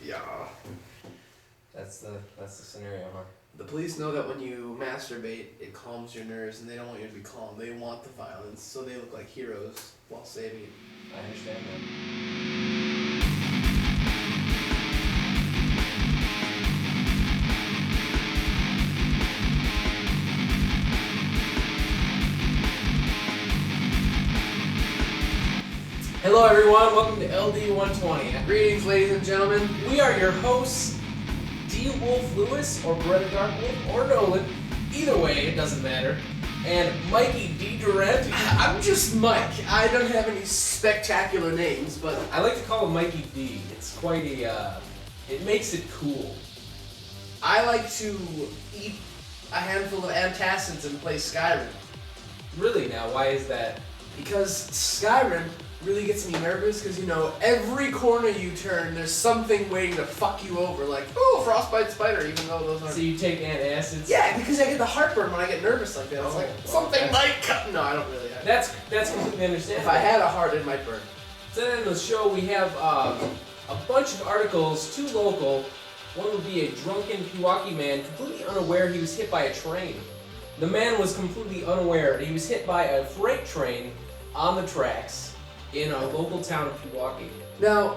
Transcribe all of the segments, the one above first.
Yeah. That's the scenario, huh? The police know that when you masturbate, it calms your nerves, and they don't want you to be calm. They want the violence, so they look like heroes while saving you. I understand that. Hello everyone, welcome to LD120. Greetings, ladies and gentlemen. We are your hosts, D. Wolf Lewis, or Brett Dark Wolf, or Nolan. Either way, it doesn't matter. And Mikey D. Durante. I'm just Mike. I don't have any spectacular names, but I like to call him Mikey D. It's quite a, it makes it cool. I like to eat a handful of antacids and play Skyrim. Really now, why is that? Because Skyrim really gets me nervous because, you know, every corner you turn, there's something waiting to fuck you over. Like, oh, frostbite spider, even though those aren't... So you take antacids? Yeah, because I get the heartburn when I get nervous like that. It's like, something might cut... No, I don't really. That's completely understandable. If I had a heart, it might burn. So then in the show, we have a bunch of articles, two local. One would be a drunken Pewaukee man, completely unaware he was hit by a train. The man was completely unaware he was hit by a freight train on the tracks in our local town of Pewaukee. Now,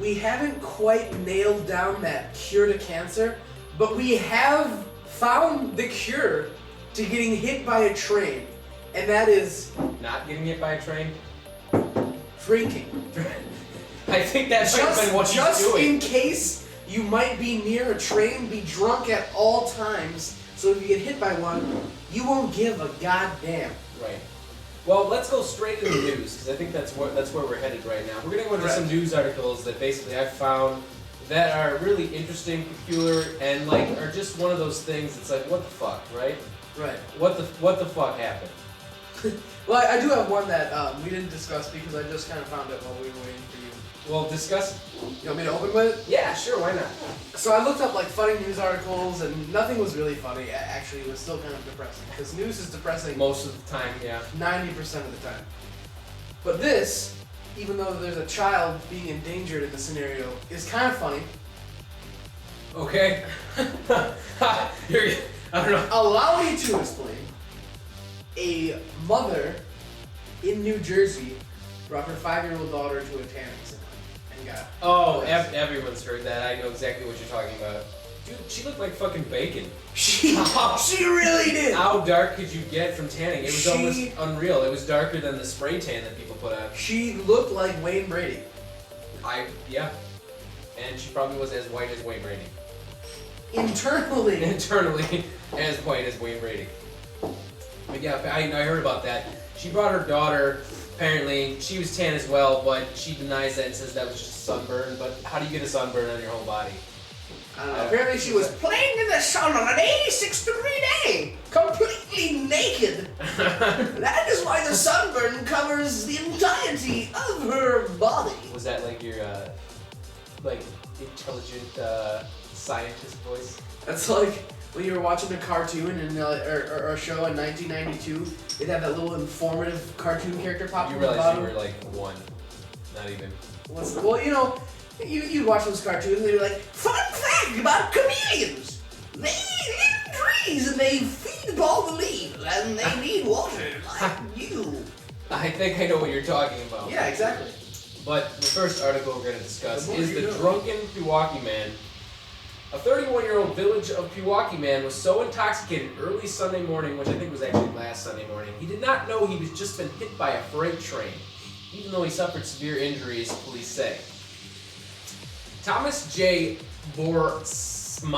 we haven't quite nailed down that cure to cancer, but we have found the cure to getting hit by a train, and that is... Not getting hit by a train? Drinking. I think that might have been what he's doing. Just in case you might be near a train, be drunk at all times, so if you get hit by one, you won't give a goddamn. Right. Well, let's go straight into the news, because I think that's where we're headed right now. We're going to go into some news articles that basically I found that are really interesting, peculiar, and like are just one of those things that's like, what the fuck, right? Right. What the fuck happened? Well, I do have one that we didn't discuss because I just kind of found it while we were waiting for you. Well, discuss. You want me to open with it? Yeah, sure, why not? So I looked up like funny news articles, and nothing was really funny. Actually, it was still kind of depressing because news is depressing Most of the time, yeah. 90% of the time. But this, even though there's a child being endangered in the scenario, is kind of funny. Okay. I don't know. Allow me to explain. A mother in New Jersey brought her 5-year-old daughter to a tanning salon and got... Oh, everyone's heard that. I know exactly what you're talking about. Dude, she looked like fucking bacon. She really did! How dark could you get from tanning? It was almost unreal. It was darker than the spray tan that people put on. She looked like Wayne Brady. Yeah. And she probably was as white as Wayne Brady. Internally as white as Wayne Brady. But yeah, I heard about that. She brought her daughter. Apparently, she was tan as well, but she denies that and says that was just a sunburn. But how do you get a sunburn on your whole body? I don't know. Apparently, she was playing in the sun on an 86-degree day, completely naked. That is why the sunburn covers the entirety of her body. Was that like your, intelligent scientist voice? That's like when you were watching a cartoon or a show in 1992. They'd have that little informative cartoon character pop You on the realize bottom. you were like one, not even. Well, you know, you'd watch those cartoons and they'd be like, fun fact about chameleons. They live in trees and they feed all the leaves and they need water like you. I think I know what you're talking about. Yeah, exactly. But the first article we're going to discuss is the drunken Pewaukee man. A 31-year-old village of Pewaukee man was so intoxicated early Sunday morning, which I think was actually last Sunday morning, he did not know he was just been hit by a freight train, even though he suffered severe injuries, police say. Thomas J. Borsma,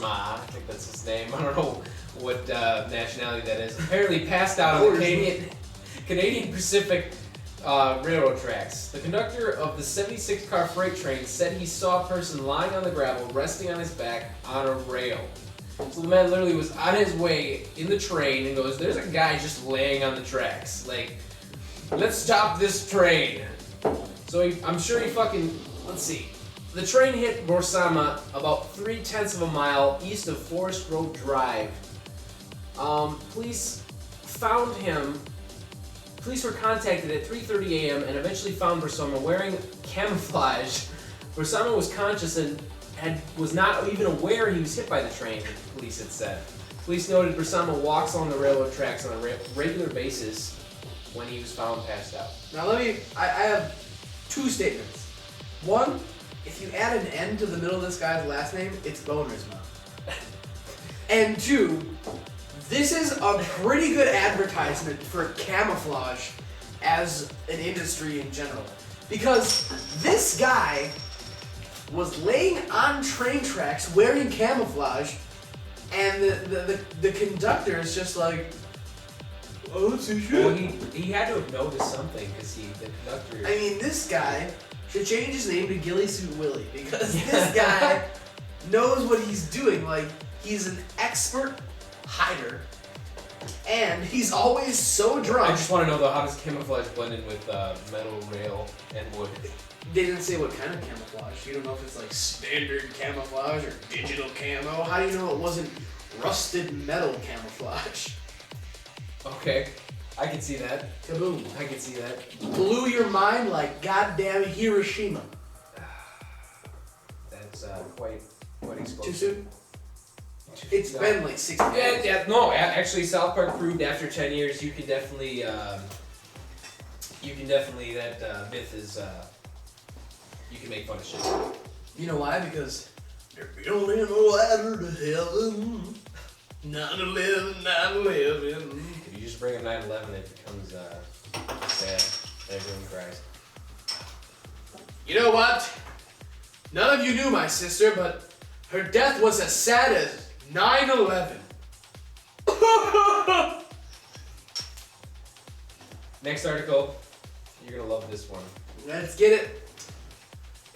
I think that's his name, I don't know what nationality that is, apparently passed out on the Canadian Pacific railroad tracks. The conductor of the 76-car freight train said he saw a person lying on the gravel, resting on his back on a rail. So the man literally was on his way in the train and goes, there's a guy just laying on the tracks. Like, let's stop this train. So I'm sure he fucking, let's see. The train hit Borsama about 0.3 of a mile east of Forest Road Drive. Police found him. Police were contacted at 3:30 a.m. and eventually found Borsama wearing camouflage Bursama was conscious and was not even aware he was hit by the train, police had said. Police noted Bursama walks on the railroad tracks on a regular basis when he was found passed out. Now I have two statements. One, if you add an N to the middle of this guy's last name, it's Bonersma. And two, this is a pretty good advertisement for camouflage as an industry in general. Because this guy was laying on train tracks wearing camouflage, and the conductor is just like, oh, that's a shit. Well, he had to have noticed something because the conductor. I mean, this guy should change his name to Ghillie Suit Willie, because this guy knows what he's doing. Like, he's an expert hider, and he's always so drunk. I just want to know though, how does camouflage blend in with metal, rail, and wood? They didn't say what kind of camouflage. You don't know if it's like standard camouflage or digital camo. How do you know it wasn't rusted metal camouflage? Okay, I can see that. Kaboom. I can see that. Blew your mind like goddamn Hiroshima. That's quite explosive. Too soon? It's been like 60 years. No, actually South Park proved after 10 years you can definitely, that myth is, you can make fun of shit. You know why? Because there be only no ladder to heaven. 9/11, 9/11. If you just bring up 9/11, it becomes sad. Everyone cries. You know what? None of you knew my sister, but her death was as sad as 9/11. Next article, you're gonna love this one. Let's get it.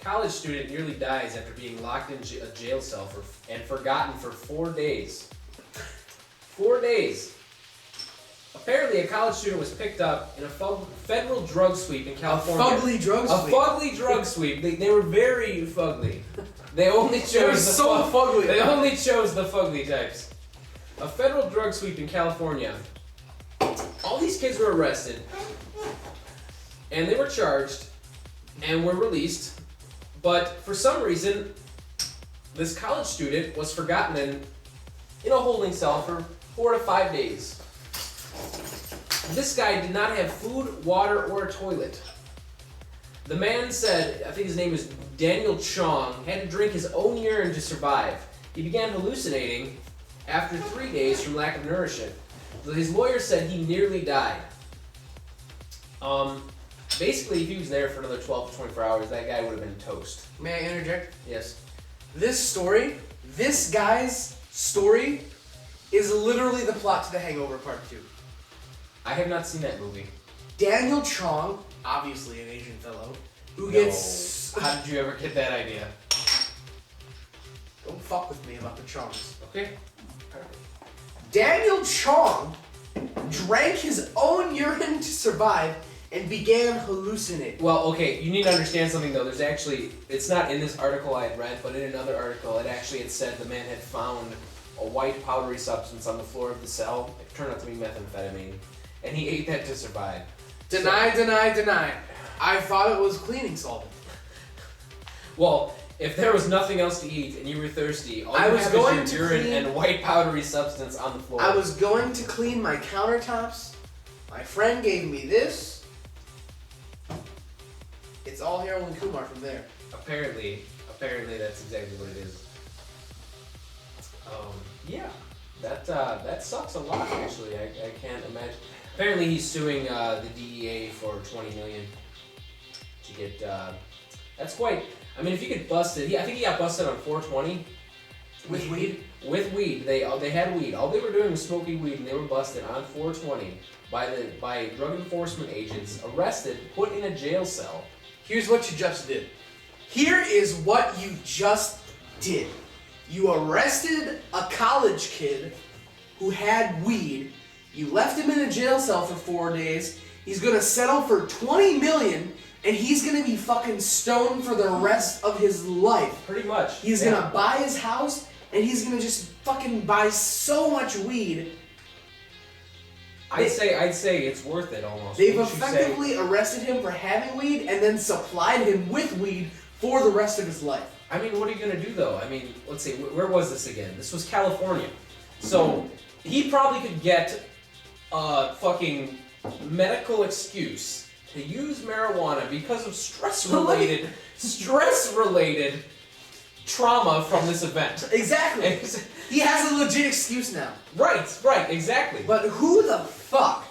College student nearly dies after being locked in a jail cell and forgotten for 4 days. 4 days. Apparently, a college student was picked up in a federal drug sweep in California. A fugly drug sweep. A fugly drug sweep. They were very fugly. They only chose They were so fugly. They only chose the fugly types. A federal drug sweep in California. All these kids were arrested, and they were charged, and were released. But for some reason, this college student was forgotten in a holding cell for 4 to 5 days. This guy did not have food, water, or a toilet. The man said, I think his name is Daniel Chong, had to drink his own urine to survive. He began hallucinating after 3 days from lack of nourishment. His lawyer said he nearly died. Basically, if he was there for another 12 to 24 hours, that guy would have been toast. May I interject? Yes. This guy's story is literally the plot to The Hangover Part 2. I have not seen that movie. Daniel Chong, obviously an Asian fellow, who gets... How did you ever get that idea? Don't fuck with me about the Chongs. Okay. Daniel Chong drank his own urine to survive and began hallucinating. Well, okay, you need to understand something though. There's actually, it's not in this article I had read, but in another article it actually had said the man had found a white powdery substance on the floor of the cell. It turned out to be methamphetamine, and he ate that to survive. Deny. I thought it was cleaning solvent. Well, if there was nothing else to eat and you were thirsty, all you have is your urine and white powdery substance on the floor. I was going to clean my countertops. My friend gave me this. It's all Harold and Kumar from there. Apparently that's exactly what it is. Yeah, that sucks a lot. Actually, I can't imagine. Apparently, he's suing the DEA for $20 million to get. That's quite. I mean, if you get busted, I think he got busted on 420. With weed? With weed. They had weed. All they were doing was smoking weed, and they were busted on 420 by drug enforcement agents, arrested, put in a jail cell. Here's what you just did. Here is what you just did. You arrested a college kid who had weed. You left him in a jail cell for 4 days. He's gonna settle for $20 million, and he's gonna be fucking stoned for the rest of his life. Pretty much. He's gonna buy his house, and he's gonna just fucking buy so much weed. I'd say it's worth it almost. They've effectively arrested him for having weed and then supplied him with weed for the rest of his life. I mean, what are you gonna do though? I mean, let's see, where was this again? This was California. So he probably could get a fucking medical excuse to use marijuana because of stress-related trauma from this event. Exactly. He has a legit excuse now. Right, exactly. But who the fuck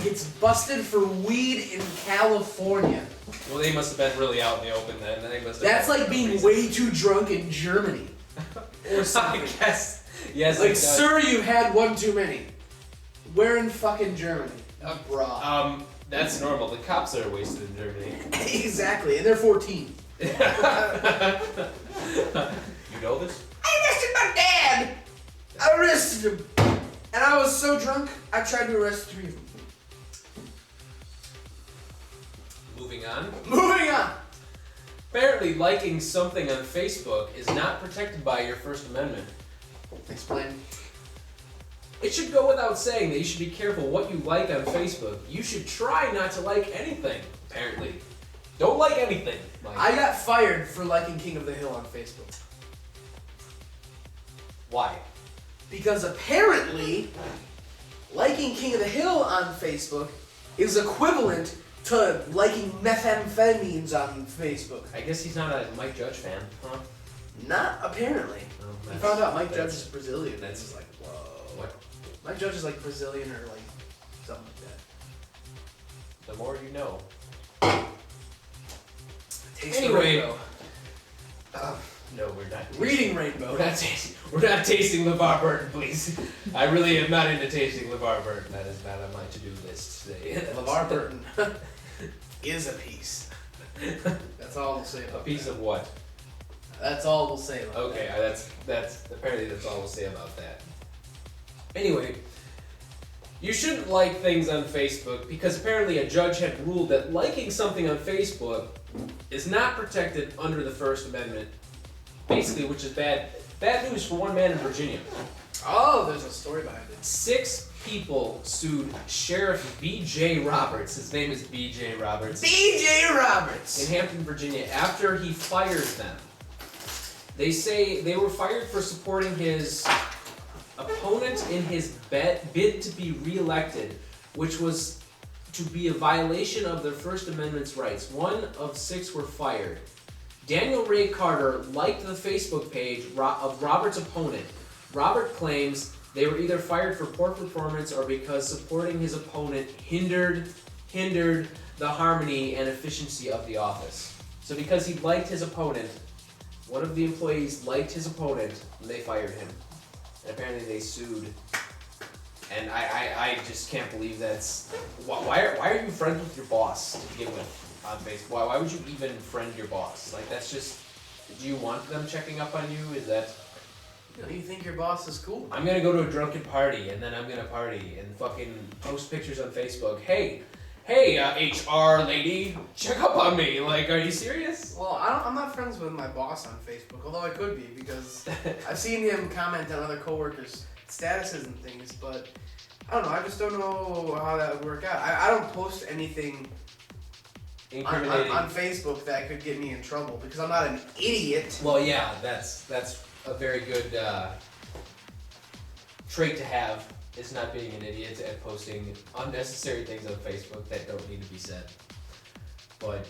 gets busted for weed in California? Well, they must have been really out in the open then. They must have That's like being way too drunk in Germany. Or something. I guess. Yes. Like, sir, you had one too many. Where in fucking Germany? Abroad. That's normal. The cops are wasted in Germany. Exactly, and they're 14. You know this? I arrested my dad! I arrested him. And I was so drunk, I tried to arrest 3 of them. Moving on. Moving on! Apparently, liking something on Facebook is not protected by your First Amendment. Explain. It should go without saying that you should be careful what you like on Facebook. You should try not to like anything, apparently. Don't like anything. Like, I got fired for liking King of the Hill on Facebook. why? Because apparently, liking King of the Hill on Facebook is equivalent to liking methamphetamines on Facebook. I guess he's not a Mike Judge fan, huh? Not apparently. Oh, I found out Mike Judge is Brazilian. that's- That's like, whoa. What? Mike Judge is like Brazilian or like something like that. The more you know. Tasting Anyway. Rainbow. No, we're not. Reading Rainbow. We're not tasting LeVar Burton, please. I really am not into tasting LeVar Burton. That is not on my to-do list today. LeVar Burton is a piece. That's all we'll say about A piece that. of what? That's all we'll say about Okay, that's apparently that's all we'll say about that. Anyway, you shouldn't like things on Facebook because apparently a judge had ruled that liking something on Facebook is not protected under the First Amendment. Basically, which is bad news for one man in Virginia. Oh, there's a story behind it. 6 people sued Sheriff B.J. Roberts. His name is B.J. Roberts. B.J. Roberts! In Hampton, Virginia, after he fired them. They say they were fired for supporting his opponent in his bid to be reelected, which was to be a violation of their First Amendment's rights. 1 of 6 were fired. Daniel Ray Carter liked the Facebook page of Robert's opponent. Robert claims they were either fired for poor performance or because supporting his opponent hindered the harmony and efficiency of the office. So because he liked his opponent, one of the employees liked his opponent, and they fired him. And apparently they sued. And I just can't believe that's... Why are you friends with your boss to begin with on Facebook? Why would you even friend your boss? Like, that's just... Do you want them checking up on you? Is that... You think your boss is cool? I'm gonna go to a drunken party, and then I'm gonna party and fucking post pictures on Facebook. Hey, HR lady, check up on me. Like, are you serious? Well, I'm not friends with my boss on Facebook, although I could be because I've seen him comment on other coworkers' statuses and things, but I don't know. I just don't know how that would work out. I don't post anything on Facebook that could get me in trouble because I'm not an idiot. Well, yeah, that's a very good trait to have. Is not being an idiot and posting unnecessary things on Facebook that don't need to be said. But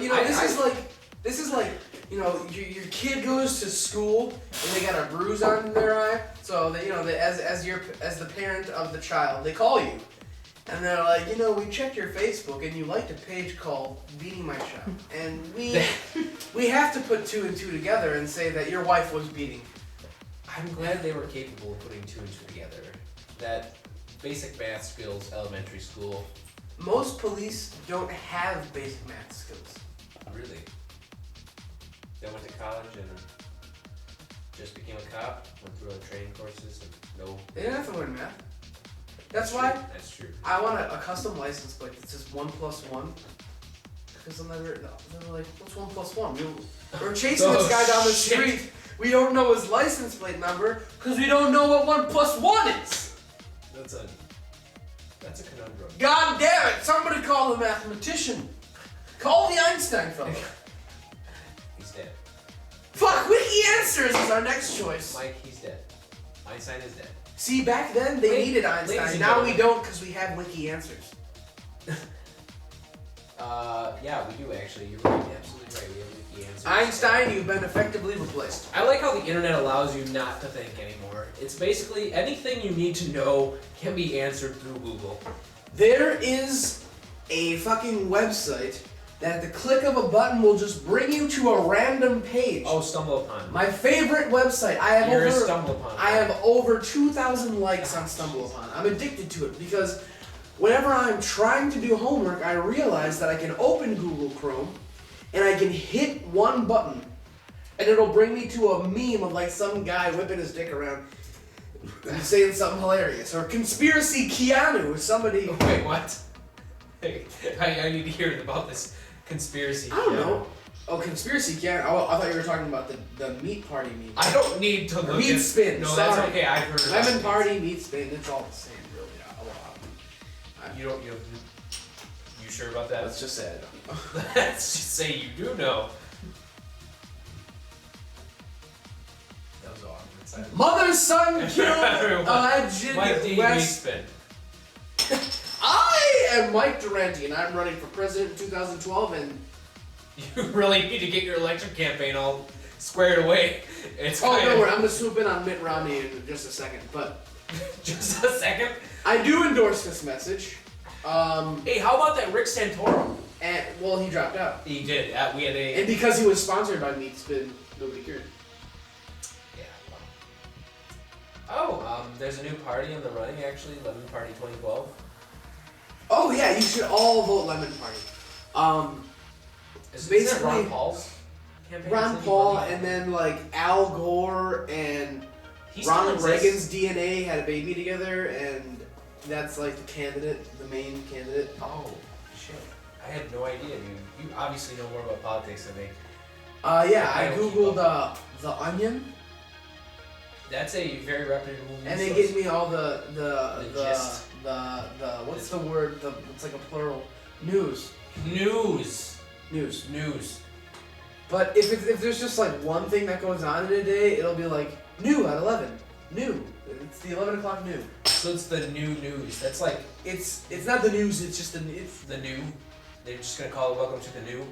you know, this is like you know, your kid goes to school and they got a bruise on their eye. So that, you know, as the parent of the child, they call you and they're like, you know, we checked your Facebook and you liked a page called "Beating My Child," and we have to put 2 and 2 together and say that your wife was beating. I'm glad they were capable of putting 2 and 2 together. That basic math skills, elementary school. Most police don't have basic math skills. Really? They went to college and just became a cop, went through training courses, and no... They didn't have to learn math. That's why That's true. I want a custom license plate that says 1 + 1. Because then they're like, what's 1 + 1? We're chasing this guy down the street. We don't know his license plate number because we don't know what 1 + 1 is. That's a conundrum. God damn it! Somebody call a mathematician. Call the Einstein fellow. Quickie Answers is our next choice. Mike, he's dead. Einstein is dead. See, back then they needed ladies Einstein. and Now we gentlemen. don't because we have Wiki Answers. Yeah, we do actually. You're right. Absolutely right. We have wiki answers. Einstein, you've been effectively replaced. I like how the internet allows you not to think anymore. It's basically anything you need to know can be answered through Google. There is a fucking website that at the click of a button will just bring you to a random page. Oh, Stumble Upon. My favorite website. I have over 2,000 likes on Stumble Upon. I'm addicted to it because whenever I'm trying to do homework, I realize that I can open Google Chrome and I can hit one button and it'll bring me to a meme of like some guy whipping his dick around and saying something hilarious. Or Conspiracy Keanu, somebody... Wait, what? Hey, I need to hear about this conspiracy. I don't know. Oh, Conspiracy Keanu. Oh, I thought you were talking about the meat party meme. I don't need to look Meat spin. No, sorry. that's okay. I've heard of Lemon that. party, meat spin. It's all the same, really. You sure about that? Let's just say I don't know. Let's just say you do know. That was awkward. Mother, son, killed, alleged Mike D. West. Spin. I am Mike Durante, and I'm running for president in 2012, and... You really need to get your election campaign all squared away. It's Oh, kind no of- worry, I'm gonna swoop in on Mitt Romney in just a second, but... Just a second. I do endorse this message. Hey, how about that Rick Santoro? And, well, he dropped out. He did. We had a... And because he was sponsored by Meat Spin, nobody cared. Yeah. Oh, there's a new party in the running, actually. Lemon Party 2012. Oh, yeah, you should all vote Lemon Party. Is Basically, that Ron Paul's campaign? Ron Paul and then like Al Gore and Ronald Reagan's DNA had a baby together, and that's like the candidate, the main candidate. Oh, shit. I had no idea, dude. You obviously know more about politics than me. Yeah, I don't keep googled the Onion, That's a very reputable news and they source. give me all the gist. what's the word? It's like a plural. News. News. But if there's just like one thing that goes on in a day, it'll be like new at 11. New. It's the 11 o'clock new. So it's the new news. That's like It's not the news. It's just the new. They're just gonna call it "Welcome to the New."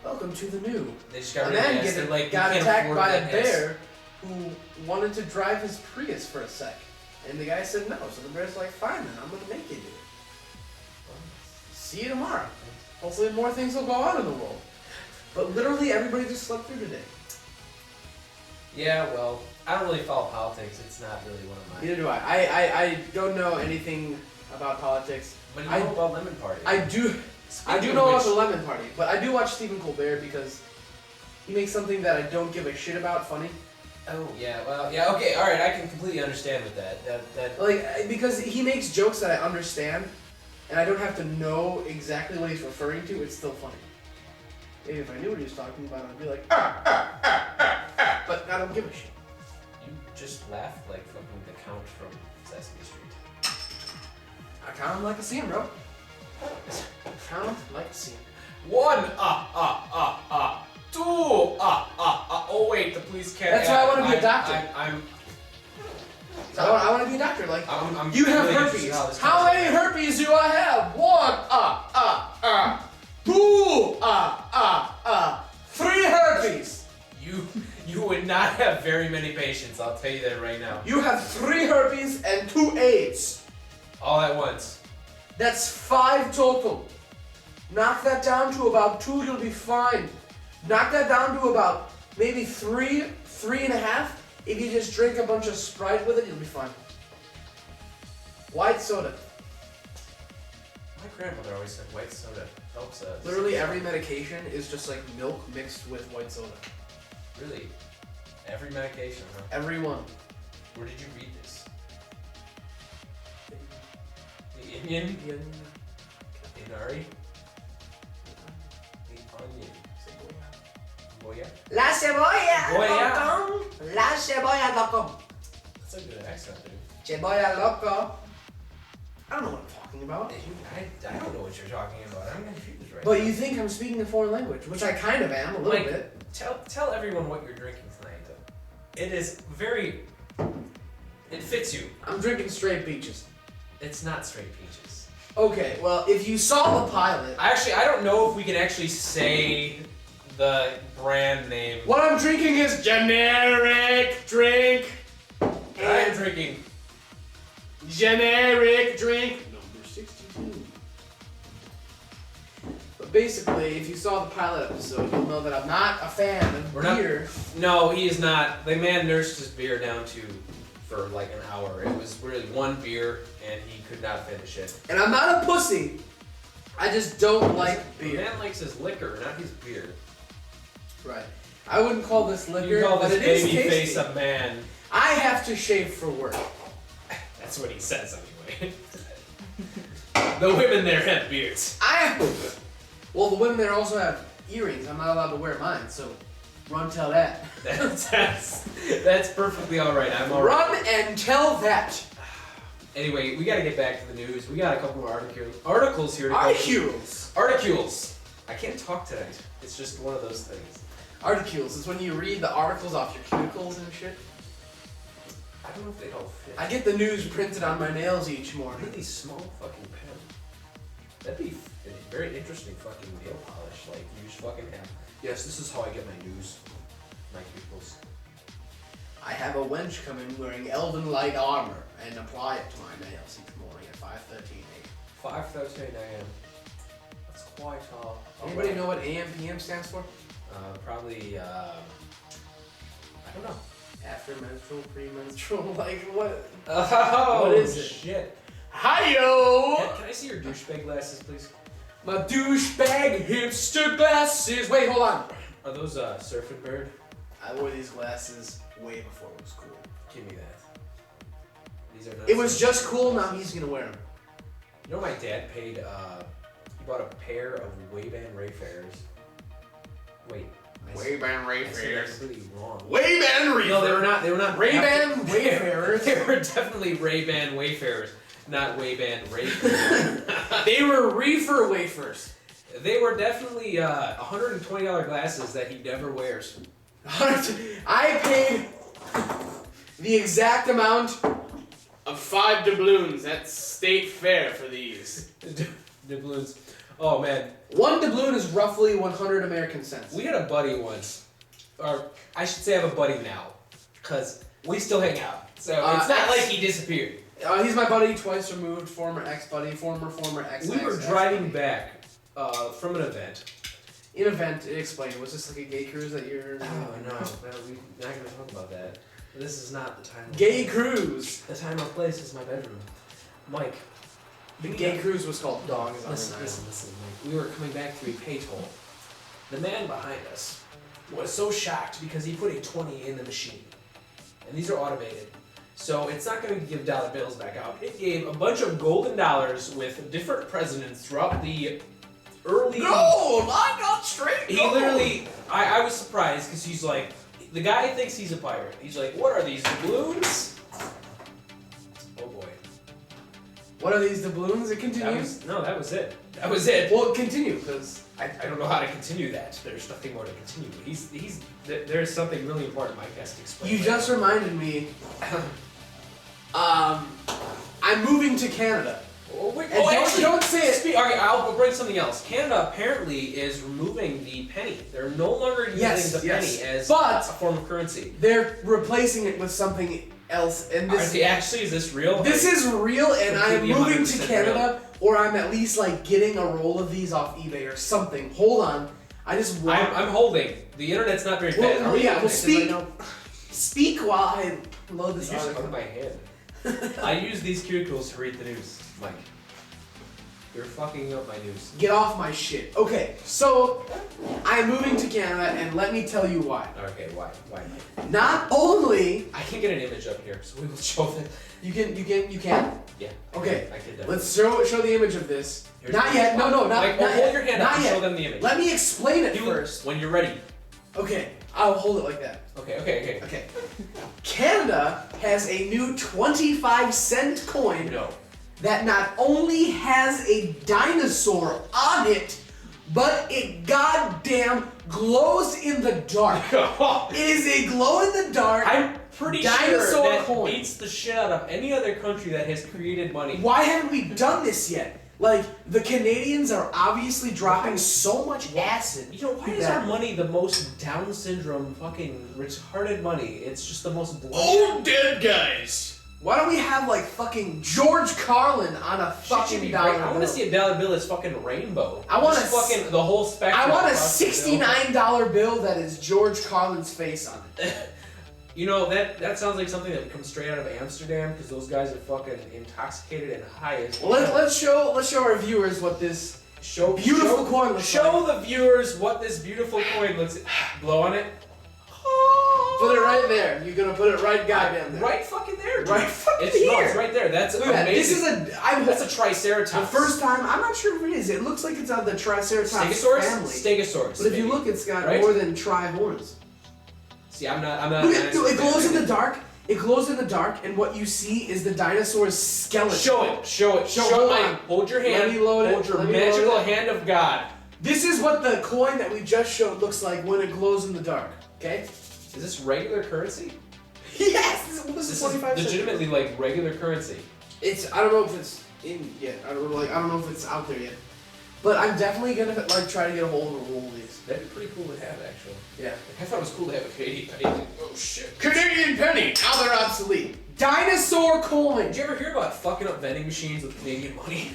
welcome to the new. They just got A rid of man the S. They're like, you got can't attacked afford by that a S. bear who wanted to drive his Prius for a sec. And the guy said no. So the bear's like, fine then, I'm going to make you do it. See you tomorrow. Hopefully more things will go on in the world. But literally everybody just slept through today. Yeah, well, I don't really follow politics. It's not really one of mine. Neither do I. I don't know anything about politics. But you know about Lemon Party. I do Speaking of know about which- the Lemon Party, but I do watch Stephen Colbert because he makes something that I don't give a shit about funny. Oh yeah, well yeah, okay, all right. I can completely understand with that. That Like, because he makes jokes that I understand, and I don't have to know exactly what he's referring to, it's still funny. Maybe if I knew what he was talking about, I'd be like, but I don't give a shit. you just laughed like fucking the Count from Sesame Street. I count him like I see him, bro. Count him like I see him. 1 2 Oh wait, the police can't. That's why I wanna be a doctor. So I want to be a doctor. Like, I'm you have really interested herpes. how this How goes. many herpes do I have? 1, 2, 3 herpes. You would not have very many patients. I'll tell you that right now. You have 3 herpes and 2 AIDS. All at once. That's 5 total. Knock that down to about 2, you'll be fine. Knock that down to about maybe 3, 3.5. If you just drink a bunch of Sprite with it, you'll be fine. White soda. My grandmother always said white soda helps us. Literally every medication is just like milk mixed with white soda. Really? Every medication, huh? Every one. Where did you read this? The Indian? Inari? The onion. Boya? La cebolla. Boya. La cebolla loco. That's a good accent, dude. Cebolla loco. I don't know what I'm talking about. I don't know what you're talking about. I'm confused right But now. you think I'm speaking a foreign language, which I kind of am, a little Like, bit. Tell everyone what you're drinking tonight. It is very. It fits you. I'm drinking straight peaches. It's not straight peaches. Okay, well, if you saw the pilot... I don't know if we can actually say the brand name. What I'm drinking is generic drink. I'm drinking generic drink number 62. But basically, if you saw the pilot episode, you'll know that I'm not a fan of beer. No, he is not. The man nursed his beer down for like an hour. It was really one beer, and he could not finish it. And I'm not a pussy. I just don't like beer. The man likes his liquor, not his beer. Right. I wouldn't call this liquor, You call but this it is baby tasty. face a man. I have to shave for work. That's what he says anyway. The women there have beards. Well, the women there also have earrings. I'm not allowed to wear mine, so run tell that. That's perfectly all right. I'm all right. Run and tell that. Anyway, we got to get back to the news. We got a couple more articles here. Articles. I can't talk tonight. It's just one of those things. Articles is when you read the articles off your cuticles and shit. I don't know if they all fit. I get the news printed on my nails each I morning. need these small fucking pens. That'd be a very interesting fucking nail polish. Like, you just fucking have. Yes, this is how I get my news. My cuticles. I have a wench come in wearing elven light armor and apply it to my nails each morning at 5:13 a.m. 5:13 a.m. That's quite Anybody know what AM PM stands for? Probably, I don't know. After menstrual, premenstrual, like what? Oh, what is it? Shit. Hi-yo! Can I see your douchebag glasses, please? My douchebag hipster glasses. Wait, hold on. Are those Surfing Bird? I wore these glasses way before it was cool. Give me that. These are not. It was just cool. Now he's gonna wear them. You know, my dad paid. He bought a pair of Ray-Ban Wayfarers. Wait. Ray-Ban I said that completely wrong. Ray-Ban Wayfarers. No, they were not Ray-Ban Wayfarers. They were definitely Ray-Ban Wayfarers, not Ray-Ban Wayfarers. They were reefer wafers. They were definitely $120 glasses that he never wears. I paid the exact amount of 5 doubloons at State Fair for these. Doubloons. Oh man. 1 doubloon is roughly 100 American cents. We had a buddy once, or I should say I have a buddy now, because we still hang out. So it's not like he disappeared. He's my buddy, twice removed, former ex-buddy, former ex. We were driving back from an event. An event, explain. Was this like a gay cruise that you're... Oh no, we're not going to talk about that. This is not the time. Gay cruise! The time or place is my bedroom. Mike. The gay cruise was called Dog. Listen, Mike. We were coming back through a pay-toll. The man behind us was so shocked because he put a 20 in the machine. And these are automated. So it's not going to give dollar bills back out. It gave a bunch of golden dollars with different presidents throughout the early... Gold! I got straight He gold! literally... I was surprised because he's like... The guy thinks he's a pirate. He's like, what are these, doubloons? Oh boy. What are these doubloons? It continues? That was it. That was it. Well, continue, because... I don't know how to continue that. There's nothing more to continue. There's something really important Mike has to explain. You just reminded me... I'm moving to Canada. Don't say it. Okay, I'll bring something else. Canada apparently is removing the penny. They're no longer using the penny as a form of currency. They're replacing it with something else. And this Is this real? This is real, and I am moving to Canada, or I'm at least like getting a roll of these off eBay or something. Hold on, I just want. I'm holding. The internet's not very fast. Well, speak while I load this article. On my head. I use these cuticles to read the news, Mike. You're fucking up my news. Get off my shit. Okay, so I'm moving to Canada, and let me tell you why. Okay, why? Why, Mike? Not only I can get an image up here, so we will show that. you can. Yeah. Okay. I can Let's show the image of this. Here's not yet. No, not Mike, not hold yet. your hand not up and yet. show them the image. Let me explain it first. When you're ready. Okay, I'll hold it like that. Okay. Canada has a new 25-cent coin No. that not only has a dinosaur on it, but it goddamn glows in the dark. It is a glow in the dark. I'm pretty dinosaur sure that coin. beats the shit out of any other country that has created money. Why haven't we done this yet? Like, the Canadians are obviously dropping so much acid. You know, why is our money the most Down syndrome fucking retarded money? It's just the most old dead guys. Why don't we have, like, fucking George Carlin on a fucking dollar bill? I want to see a dollar bill that's fucking rainbow. I want just fucking the whole spectrum. I want a $69 bill that is George Carlin's face on it. You know, that sounds like something that would come straight out of Amsterdam, because those guys are fucking intoxicated and high as well. Let's show our viewers what this beautiful coin looks like. Show the viewers what this beautiful coin looks like. Blow on it. Put it right there. You're gonna put it right goddamn there. Right fucking there, dude. Right fucking here. No, it's right there. That's Look amazing. At that. This is that's a Triceratops. The first time, I'm not sure if it is. It looks like it's on the Triceratops Stegosaurus? family. Stegosaurus. But if you look, it's got more than tri-horns. See, I'm not. It glows in the dark. It glows in the dark, and what you see is the dinosaur's skeleton. Show it. Hold your hand. Let me load it. Hold your magical hand of God. This is what the coin that we just showed looks like when it glows in the dark. Okay? Is this regular currency? Yes. This is 25 cents. Legitimately like regular currency. I don't know if it's in yet. I don't know if it's out there yet. But I'm definitely gonna like try to get a hold of all of these. That'd be pretty cool to have, actually. Yeah. I thought it was cool to have a Canadian penny. Oh shit. Canadian penny. Now they're obsolete. Dinosaur coin. Did you ever hear about fucking up vending machines with Canadian money?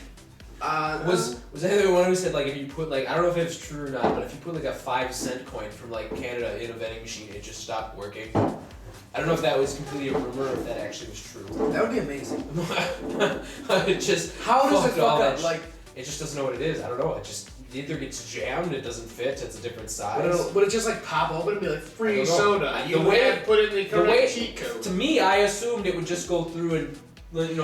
Was that the one who said like if you put like I don't know if it's true or not, but if you put like a 5-cent coin from like Canada in a vending machine, it just stopped working. I don't know if that was completely a rumor or if that actually was true. That would be amazing. It just how does it fuck up? Like it just doesn't know what it is. I don't know. It just either gets jammed, it doesn't fit, it's a different size. Would it just like pop open and be like free soda? You have put in the correct cheat code. To me, I assumed it would just go through and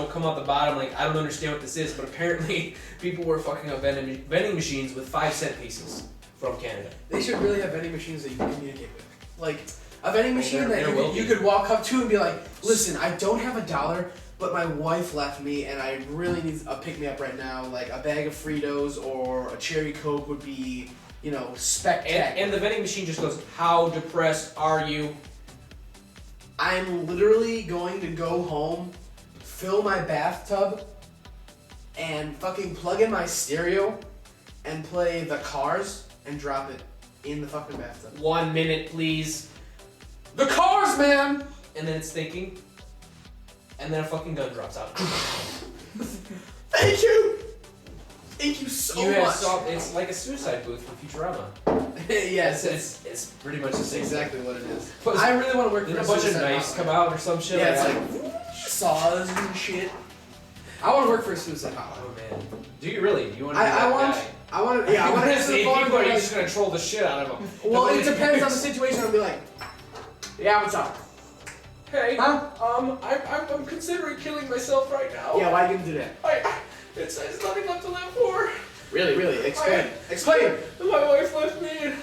come out the bottom. Like I don't understand what this is, but apparently people were fucking up vending machines with 5-cent pieces from Canada. They should really have vending machines that you can communicate with, like a vending machine that you could walk up to and be like, "Listen, I don't have $1, but my wife left me, and I really need a pick-me-up right now. Like a bag of Fritos or a cherry Coke would be, spectacular." And the vending machine just goes, "How depressed are you?" I'm literally going to go home, fill my bathtub, and fucking plug in my stereo, and play The Cars, and drop it in the fucking bathtub. 1 minute, please. The Cars, man! And then it's thinking, and then a fucking gun drops out. Thank you! Thank you so much. It's like a suicide booth from Futurama. Yes, it's pretty much the same. Exactly what it is. I really want to work for a bunch of knives come out or some shit. Yeah, it's like saws and shit. I want to work for a suicide hotline. Oh man, do you really? Do you want to? I want to answer the phone. People are just gonna troll the shit out of them. Well, it depends on the situation. I'll be like, yeah, what's up? Hey, huh? I'm considering killing myself right now. Yeah, why are you gonna do that? It's nothing left to live for. Really? Explain. Explain. My wife left me, and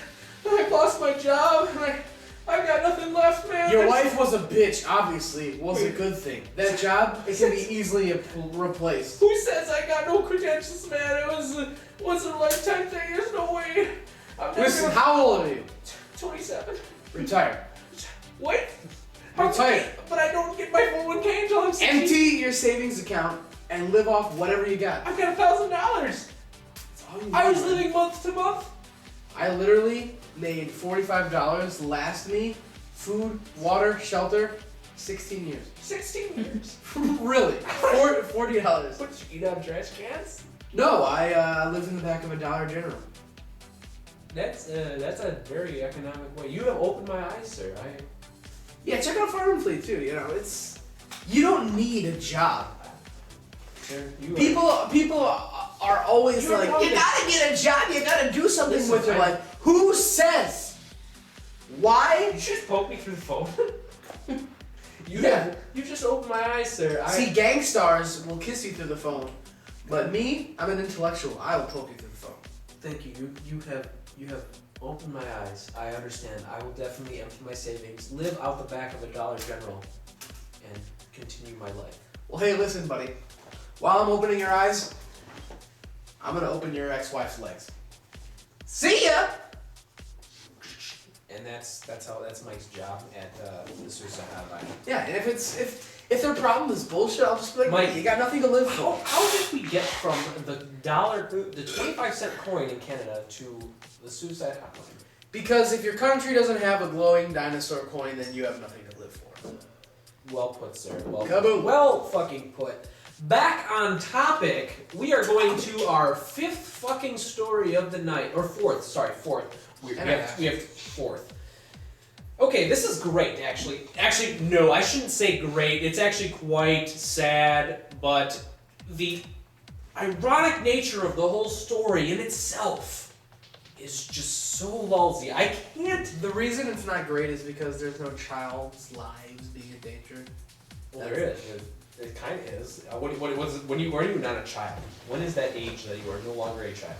I lost my job, and I've got nothing left, man. Your wife was a bitch, obviously. Was a good thing. That job, it can be easily replaced. Who says I got no credentials, man? It was a lifetime thing. There's no way. Listen, how old are you? 27. Retired. What? Retired. But I don't get my 401k until I'm 60. Empty your savings account and live off whatever you got. I've got $1,000. I was living month to month. I literally made $45 last me, food, water, shelter, 16 years. 16 years? Really? $40. What, you eat out of trash cans? No, I lived in the back of a Dollar General. That's a very economic way. You have opened my eyes, sir. Yeah, check out Farm Fleet too. You don't need a job. Sure, people are always like, you gotta get a job. You gotta do something with your life. Who says? Why? You just poke me through the phone. You just opened my eyes, sir. See, gangstars will kiss you through the phone, but me, I'm an intellectual. I will poke you through the phone. Thank you. You have opened my eyes. I understand. I will definitely empty my savings, live out the back of a Dollar General, and continue my life. Well, hey, listen, buddy. While I'm opening your eyes, I'm gonna open your ex-wife's legs. See ya! And that's Mike's job at the suicide hotline. Yeah, and if their problem is bullshit, I'll just be like, Mike, you got nothing to live for. How did we get from the 25-cent coin in Canada to the suicide hotline? Because if your country doesn't have a glowing dinosaur coin, then you have nothing to live for. Well put, sir. Well Kaboom. Well fucking put. Back on topic, we are going to our fifth fucking story of the night. Or fourth, sorry, fourth. We have fourth. Okay, this is great, actually. Actually, no, I shouldn't say great. It's actually quite sad, but the ironic nature of the whole story in itself is just so lousy. I can't... The reason it's not great is because there's no child's lives being endangered. Well, there is. It kind of is. When are you not a child? When is that age that you are no longer a child?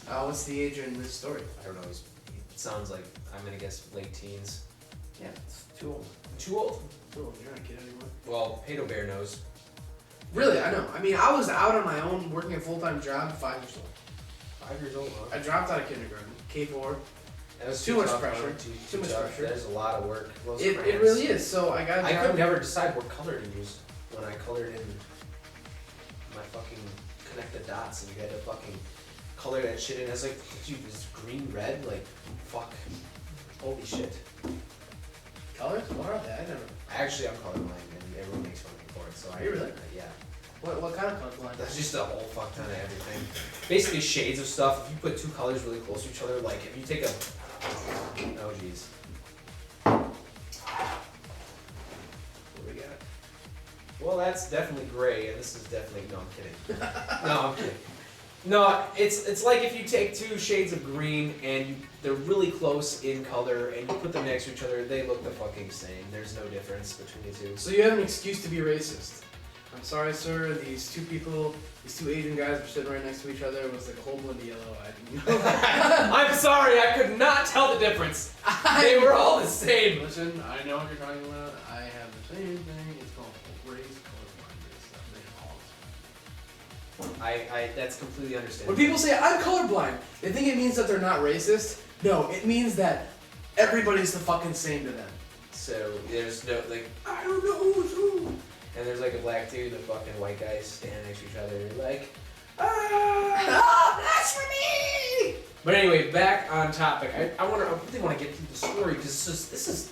What's the age in this story? I don't know. It sounds like, I'm going to guess late teens. Yeah, it's too old. Too old? Too old. You're not a kid anymore. Well, Pato Bear knows. Really, I know. I mean, I was out on my own working a full-time job at 5 years old. 5 years old, huh? I dropped out of kindergarten, K4. That was Too much tough, pressure. Too much pressure. That is a lot of work. It really is. So I got a I job. could never decide what color to use when I colored in my fucking connected dots, and you had to fucking color that shit in. I was like, dude, is green red? Like, fuck. Holy shit. Colors? What are they? I never. Actually, I'm colorblind, and everyone makes fun of me for it. So Are you really? Yeah. What kind of color? That's just a whole fuck ton of everything. Basically, shades of stuff. If you put two colors really close to each other, like if you take a, oh jeez. What do we got? Well, that's definitely gray, and this is definitely, no, I'm kidding. No, I'm kidding. No, it's like if you take two shades of green and they're really close in color and you put them next to each other, they look the fucking same. There's no difference between the two. So you have an excuse to be racist. I'm sorry, sir. These two Asian guys were sitting right next to each other. It was like a whole blood yellow. I didn't know. I'm sorry, I could not tell the difference. They were all the same. Listen, I know what you're talking about. I have the same thing. It's called race colorblindness. That's completely understandable. When people say I'm colorblind, they think it means that they're not racist. No, it means that everybody's the fucking same to them. So there's no like, I don't know who's who. And there's like a black dude and a fucking white guy standing next to each other. And you're like, blasphemy! But anyway, back on topic. I really want to get through the story because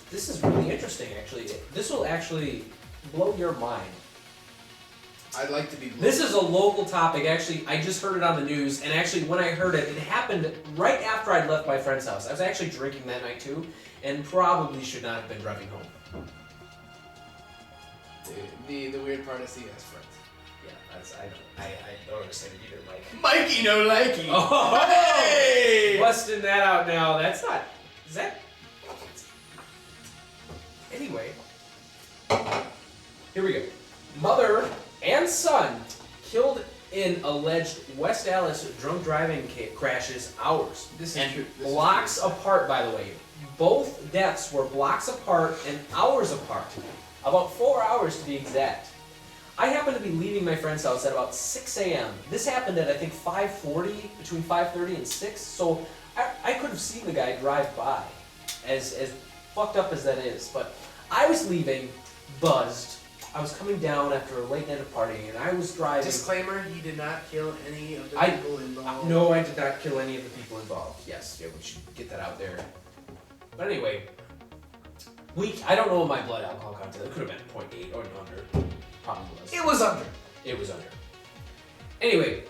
this is really interesting. Actually, this will actually blow your mind. I'd like to be blown. This is a local topic. Actually, I just heard it on the news, and actually, when I heard it, it happened right after I'd left my friend's house. I was actually drinking that night too, and probably should not have been driving home. The weird part is he has friends. Yeah, I don't understand it either, Mike. Mikey no likey. Oh, hey! Busting that out now. That's not. Is that? Anyway, here we go. Mother and son killed in alleged West Dallas drunk driving crashes hours. This is and true. This blocks is true. apart, by the way. Both deaths were blocks apart and hours apart. About 4 hours to be exact. I happened to be leaving my friend's house at about 6 a.m. This happened at, I think, 5:40, between 5:30 and 6, so I could have seen the guy drive by, as fucked up as that is. But I was leaving, buzzed. I was coming down after a late night of partying, and I was driving. Disclaimer, he did not kill any of the people involved. No, I did not kill any of the people involved. Yes, yeah, we should get that out there. But anyway, I don't know what my blood alcohol content. It could have been 0.8 or under. Probably was. It was under. It was under. Anyway,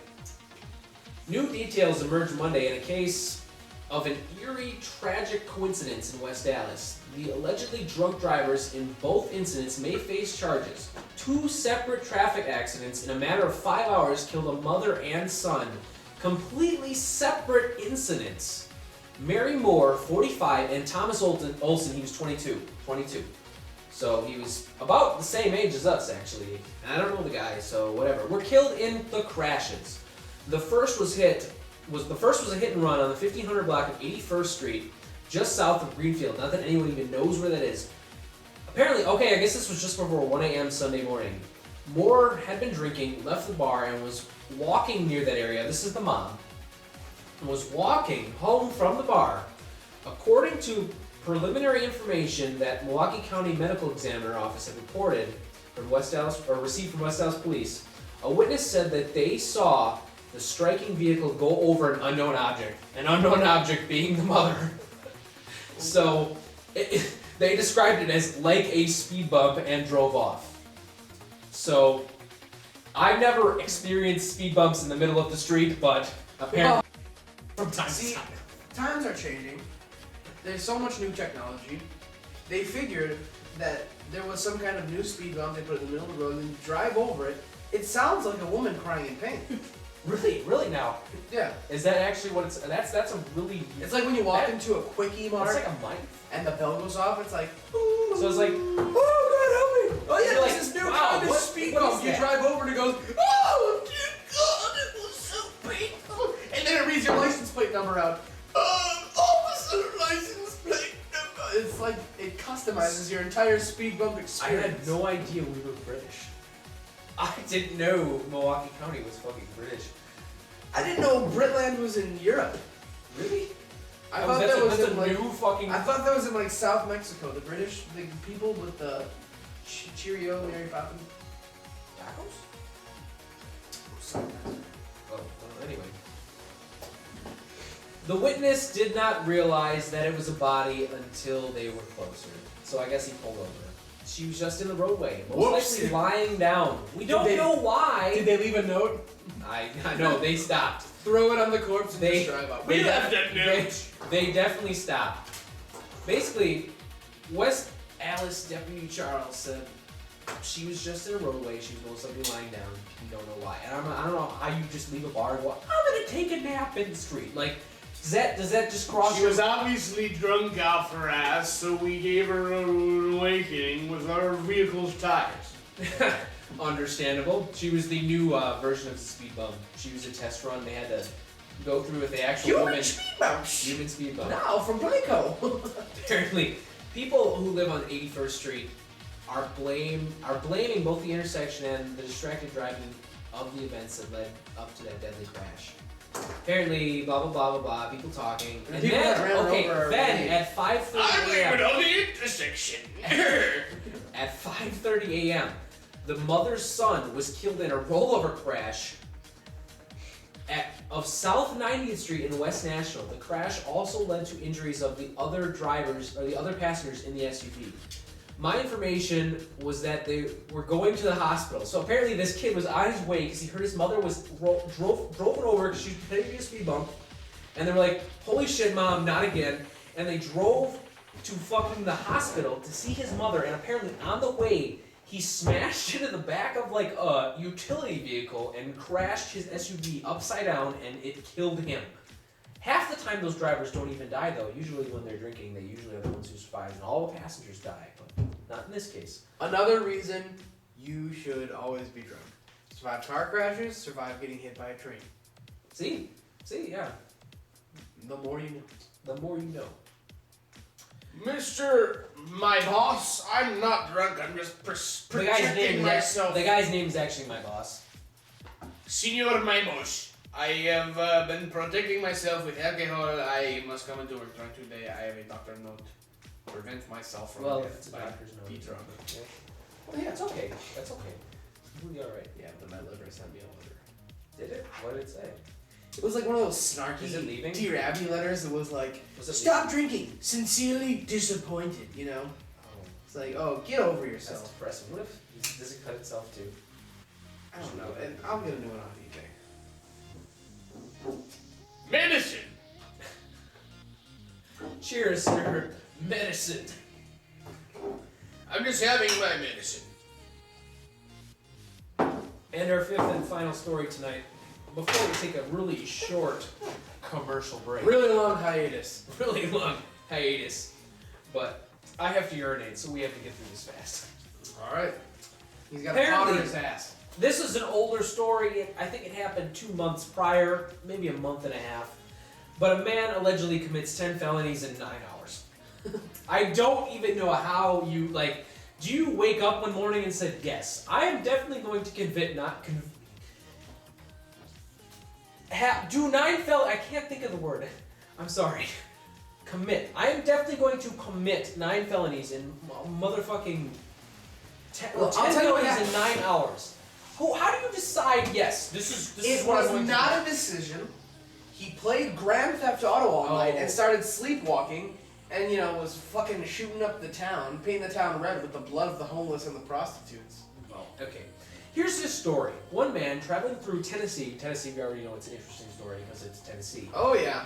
new details emerged Monday in a case of an eerie, tragic coincidence in West Dallas. The allegedly drunk drivers in both incidents may face charges. 2 separate traffic accidents in a matter of 5 hours killed a mother and son. Completely separate incidents. Mary Moore, 45, and Thomas Olson, he was 22. So he was about the same age as us, actually. And I don't know the guy, so whatever. Were killed in the crashes. The first was a hit and run on the 1500 block of 81st Street, just south of Greenfield. Not that anyone even knows where that is. Apparently, okay, I guess this was just before 1 a.m. Sunday morning. Moore had been drinking, left the bar, and was walking near that area. This is the mom. was walking home from the bar. According to preliminary information that Milwaukee County Medical Examiner Office had reported from West Dallas, or received from West Dallas Police, a witness said that they saw the striking vehicle go over an unknown object being the mother. So they described it as like a speed bump and drove off. So I've never experienced speed bumps in the middle of the street, but apparently from time to time. Times are changing. There's so much new technology. They figured that there was some kind of new speed bump they put in the middle of the road and you drive over it. It sounds like a woman crying in pain. Really now? Yeah. Is that actually what it's? That's a really. It's like when you walk into a quickie mart. It's like a mic. And the bell goes off. It's like. Ooh, so it's like. Oh God, help me! Oh yeah, like, this new wow, kind of speed bump. You drive over and it goes. Oh dear God, it was so painful. And then it reads your license plate number out. Officer license plate number. It's like it customizes your entire speed bump experience. I had no idea we were British. I didn't know Milwaukee County was fucking British. I didn't know Britland was in Europe. Really? I thought that was in like new fucking. I thought that was in like South Mexico. The British, the people with the Cheerio, Mary Poppins tacos. Well, anyway. The witness did not realize that it was a body until they were closer. So I guess he pulled over. She was just in the roadway, most likely lying down. We don't know why. Did they leave a note? I know, they stopped. Throw it on the corpse and just drive up. We left that note. They definitely stopped. Basically, West Alice Deputy Charles said she was just in a roadway. She was most likely lying down. We don't know why. And I don't know how you just leave a bar and go, I'm gonna take a nap in the street. Like, does that just cross She was obviously drunk off her ass, so we gave her an awakening with our vehicle's tires. Understandable. She was the new version of the speed bump. She was a test run. They had to go through with the actual human speed bumps. Human speed bump. Now from Playco. Apparently, people who live on 81st Street are blaming both the intersection and the distracted driving of the events that led up to that deadly crash. Apparently, blah blah blah blah blah. People talking, and people then at 5:30 I'm a.m. leaving on the intersection. At 5:30 a.m., the mother's son was killed in a rollover crash of South 90th Street in West National. The crash also led to injuries of the other drivers or the other passengers in the SUV. My information was that they were going to the hospital. So apparently this kid was on his way because he heard his mother was drove it over because she was heading to a speed bump. And they were like, holy shit, Mom, not again. And they drove to fucking the hospital to see his mother. And apparently on the way, he smashed into the back of like a utility vehicle and crashed his SUV upside down, and it killed him. Half the time those drivers don't even die though. Usually when they're drinking, they usually are the ones who survive, and all the passengers die, but not in this case. Another reason you should always be drunk. Survive car crashes, survive getting hit by a train. See, yeah. The more you know. The more you know. Mr. My boss, I'm not drunk, I'm just protecting myself. The guy's name is actually my boss. Senor my boss. I have been protecting myself with alcohol. I must come into work drunk today. I have a doctor note to prevent myself from it's a doctor's note. be drunk. Yeah. Well, yeah, it's okay. That's okay. You'll be alright. Yeah, but my liver sent me a letter. Did it? What did it say? It was like one of those snarky Is it leaving? Dear Abby letters. It was like, Was it stop drinking. Sincerely disappointed, you know? Oh, It's like, oh, get over that's yourself. depressing. What if, does it cut itself too? I don't know, and I'll get a new one off eBay. Medicine! Cheers, sir. Medicine. I'm just having my medicine. And our fifth and final story tonight, before we take a really short commercial break. Really long hiatus. Really long hiatus. But I have to urinate, so we have to get through this fast. Alright. He's got Apparently- a pot in his ass. This is an older story. I think it happened 2 months prior, maybe a month and a half. But a man allegedly commits 10 felonies in 9 hours. I don't even know how you, like, do you wake up one morning and say, yes, I am definitely going to do 9 felonies. I can't think of the word. I'm sorry. Commit. I am definitely going to commit 9 felonies in motherfucking 10 felonies in 9 hours. How do you decide? Yes, this is what I'm going to do. It was not a decision. He played Grand Theft Auto all night and started sleepwalking, and was fucking shooting up the town, painting the town red with the blood of the homeless and the prostitutes. Well, okay. Here's his story. One man traveling through Tennessee. Tennessee, we already know it's an interesting story because it's Tennessee. Oh yeah.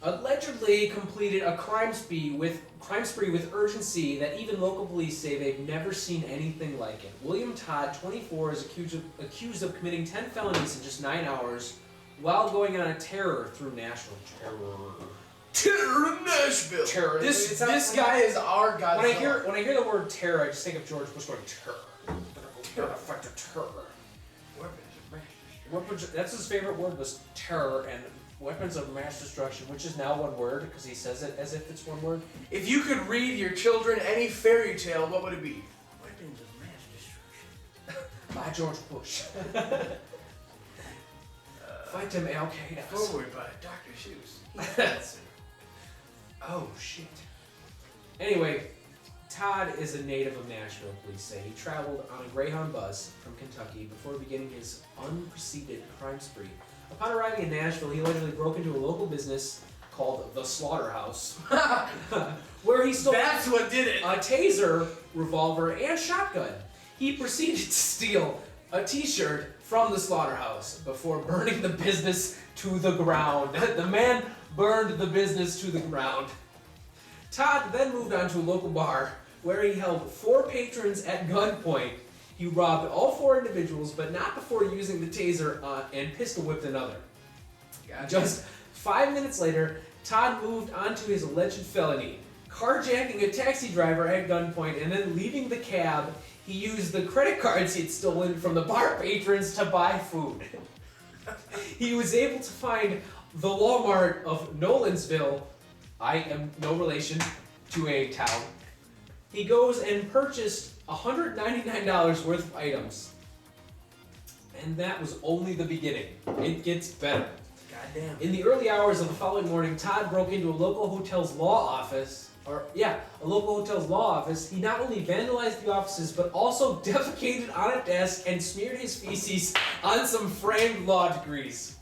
Allegedly completed a crime spree with urgency that even local police say they've never seen anything like it. William Todd, 24, is accused of committing 10 felonies in just 9 hours while going on a terror through Nashville. Terror in Nashville. Terror. This guy is our god. When I hear the word terror, I just think of George Bush going terror. We're gonna fight the terror. That's his favorite word was terror and weapons of mass destruction, which is now one word because he says it as if it's one word. If you could read your children any fairy tale, what would it be? Weapons of mass destruction. By George Bush. Fight them Al-Qaeda. Forward by Dr. Seuss. Oh, shit. Anyway, Todd is a native of Nashville, police say. He traveled on a Greyhound bus from Kentucky before beginning his unpreceded crime spree. Upon arriving in Nashville, he allegedly broke into a local business called The Slaughterhouse, where he stole That's what did it. a taser, revolver, and shotgun. He proceeded to steal a t-shirt from The Slaughterhouse before burning the business to the ground. The man burned the business to the ground. Todd then moved on to a local bar where he held 4 patrons at gunpoint. He robbed all 4 individuals, but not before using the taser and pistol whipped another. Just 5 minutes later, Todd moved on to his alleged felony, carjacking a taxi driver at gunpoint and then leaving the cab. He used the credit cards he'd stolen from the bar patrons to buy food. He was able to find the Walmart of Nolensville. I am no relation to a town. He goes and purchased $199 worth of items. And that was only the beginning. It gets better. Goddamn. In the early hours of the following morning, Todd broke into a local hotel's law office. He not only vandalized the offices, but also defecated on a desk and smeared his feces on some framed law degrees.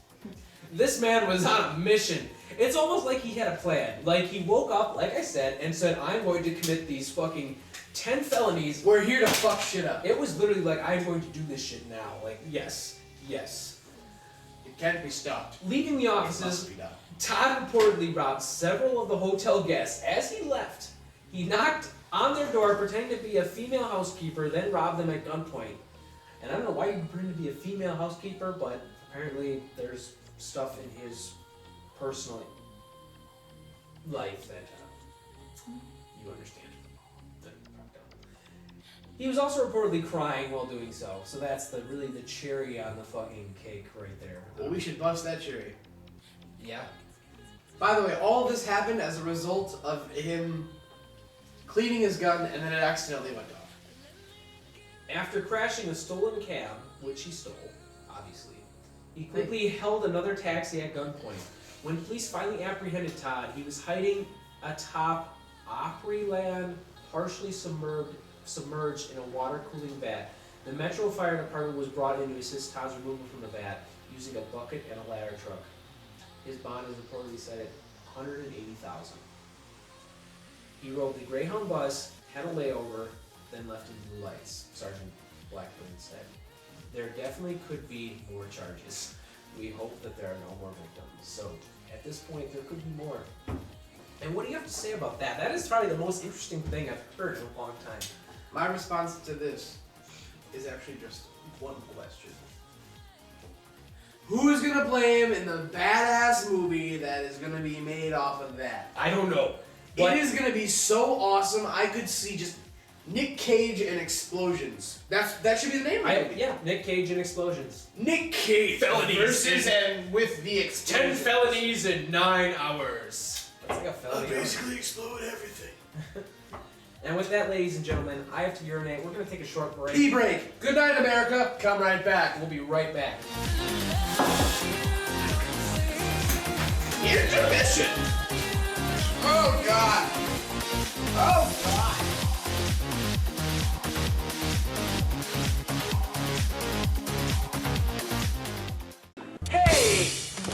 This man was on a mission. It's almost like he had a plan. Like, he woke up, like I said, and said, I'm going to commit these fucking 10 felonies. We're here to fuck shit up. It was literally like, I'm going to do this shit now. Like, yes. It can't be stopped. Leaving the offices, Todd reportedly robbed several of the hotel guests. As he left, he knocked on their door pretending to be a female housekeeper, then robbed them at gunpoint. And I don't know why you pretend to be a female housekeeper, but apparently there's stuff in his personal life that you understand. He was also reportedly crying while doing so, so that's really the cherry on the fucking cake right there. Well, we should bust that cherry. Yeah. By the way, all this happened as a result of him cleaning his gun and then it accidentally went off. After crashing a stolen cab, which he stole, obviously, he quickly held another taxi at gunpoint. When police finally apprehended Todd, he was hiding atop Opryland, partially submerged in a water-cooling vat. The Metro Fire Department was brought in to assist Todd's removal from the vat using a bucket and a ladder truck. His bond is reportedly set at $180,000. He rode the Greyhound bus, had a layover, then left in blue lights. Sergeant Blackburn said. There definitely could be more charges. We hope that there are no more victims. So, at this point, there could be more. And what do you have to say about that? That is probably the most interesting thing I've heard in a long time. My response to this is actually just one question. Who is gonna play him in the badass movie that is gonna be made off of that? I don't know. It is gonna be so awesome. I could see just Nick Cage and explosions. That should be the name of it. Yeah, Nick Cage and explosions. Nick Cage Felonies versus and with the 10 felonies in 9 hours. That's like a felony. I basically explode everything. And with that, ladies and gentlemen, I have to urinate. We're going to take a short break. Pee break. Good night, America. Come right back. We'll be right back. Intermission! Oh God! Oh God! Hey!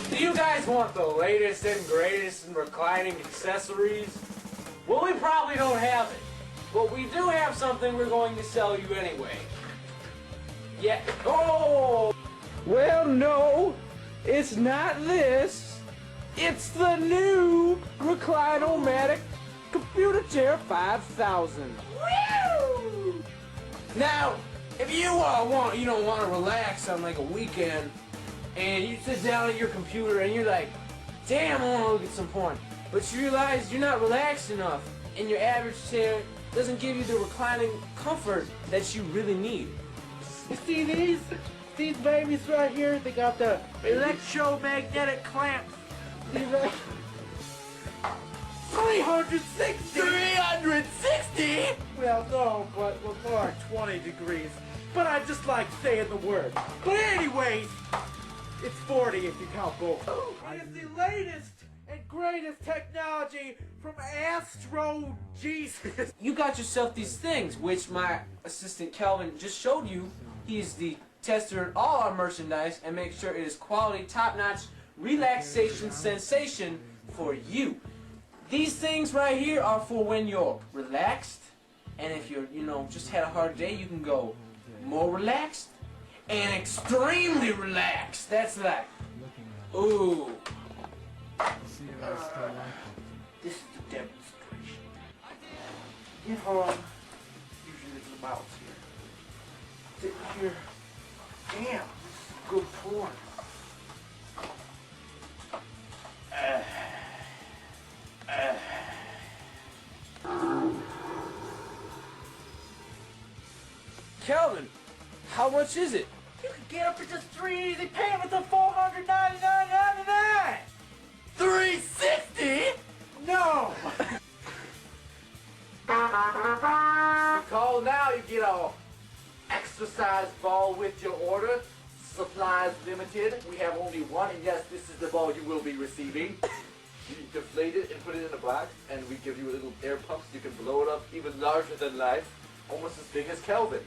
Do you guys want the latest and greatest in reclining accessories? Well, we probably don't have it, but we do have something we're going to sell you anyway. Yeah. Oh! Well, no, it's not this. It's the new Reclinomatic Computer Chair 5000. Woo! Now, if you don't want to relax on like a weekend, and you sit down at your computer and you're like, damn, I want to look at some porn, but you realize you're not relaxed enough, and your average chair doesn't give you the reclining comfort that you really need. You see these babies right here? They got the electromagnetic clamps. These are 360! 360? Well, no, but we're more 20 degrees. But I just like saying the word. But anyways, it's 40 if you count both. It is the latest and greatest technology from Astro Jesus. You got yourself these things, which my assistant Calvin just showed you. He's the tester in all our merchandise and makes sure it is quality, top-notch, relaxation sensation for you. These things right here are for when you're relaxed, and if you're, just had a hard day, you can go more relaxed and extremely relaxed. That's like, ooh. This is the demonstration. Get home. Usually there's a mouse here. Sit here. Damn, this is good porn. Kelvin, how much is it? You can get up for just 3 easy payments of $499.99. 360? No. Call now, you get a exercise ball with your order. Supplies limited. We have only one, and yes, this is the ball you will be receiving. You deflate it and put it in a box, and we give you a little air pump so you can blow it up even larger than life, almost as big as Kelvin.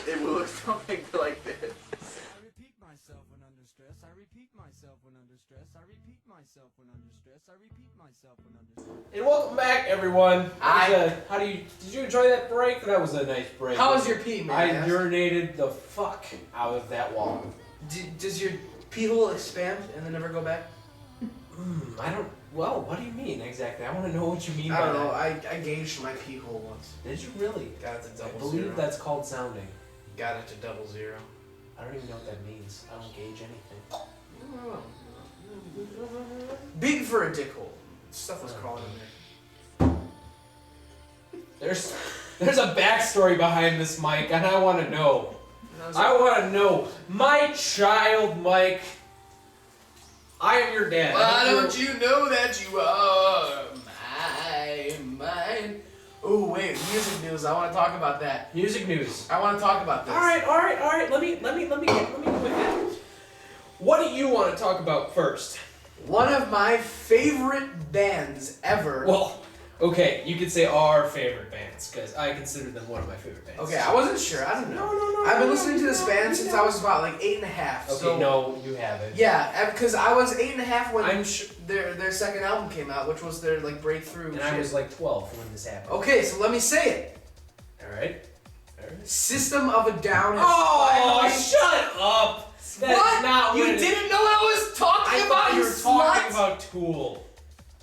It will look something like this. I repeat myself when under stress. I repeat myself when under stress. I repeat myself when under stress. I repeat myself when under stress. And welcome back, everyone. Did you enjoy that break? That was a nice break. How was your pee, man? I urinated the fuck out of that wall. Does your pee hole expand and then never go back? I don't. Well, what do you mean exactly? I want to know what you mean by I don't know. that. I gauged my pee hole once. Did you really? Got it to I double believe zero. that's called sounding. Got it to double zero. I don't even know what that means. I don't gauge anything. Big for a dick hole. Stuff was crawling in there. There's a backstory behind this, Mike, and I want to know. I want to know. My child, Mike. I am your dad. Why don't you know that you are mine? Oh wait, music news. I want to talk about that. Music news. I want to talk about this. All right. Let me get with it. What do you want to talk about first? One of my favorite bands ever. Well, okay, you could say our favorite bands, because I consider them one of my favorite bands. Okay, I wasn't sure. I don't know. No. I've been listening to this band since I was about like 8 and a half. Okay, so, no, you haven't. Yeah, because I was 8 and a half when I'm sure. their second album came out, which was their like breakthrough. And shit. I was like 12 when this happened. Okay, so let me say it. All right. System of a Down. Has Oh, finally... shut up! That's What? not You what it is. didn't know what I was talking I about? thought you were talking slut? about Tool.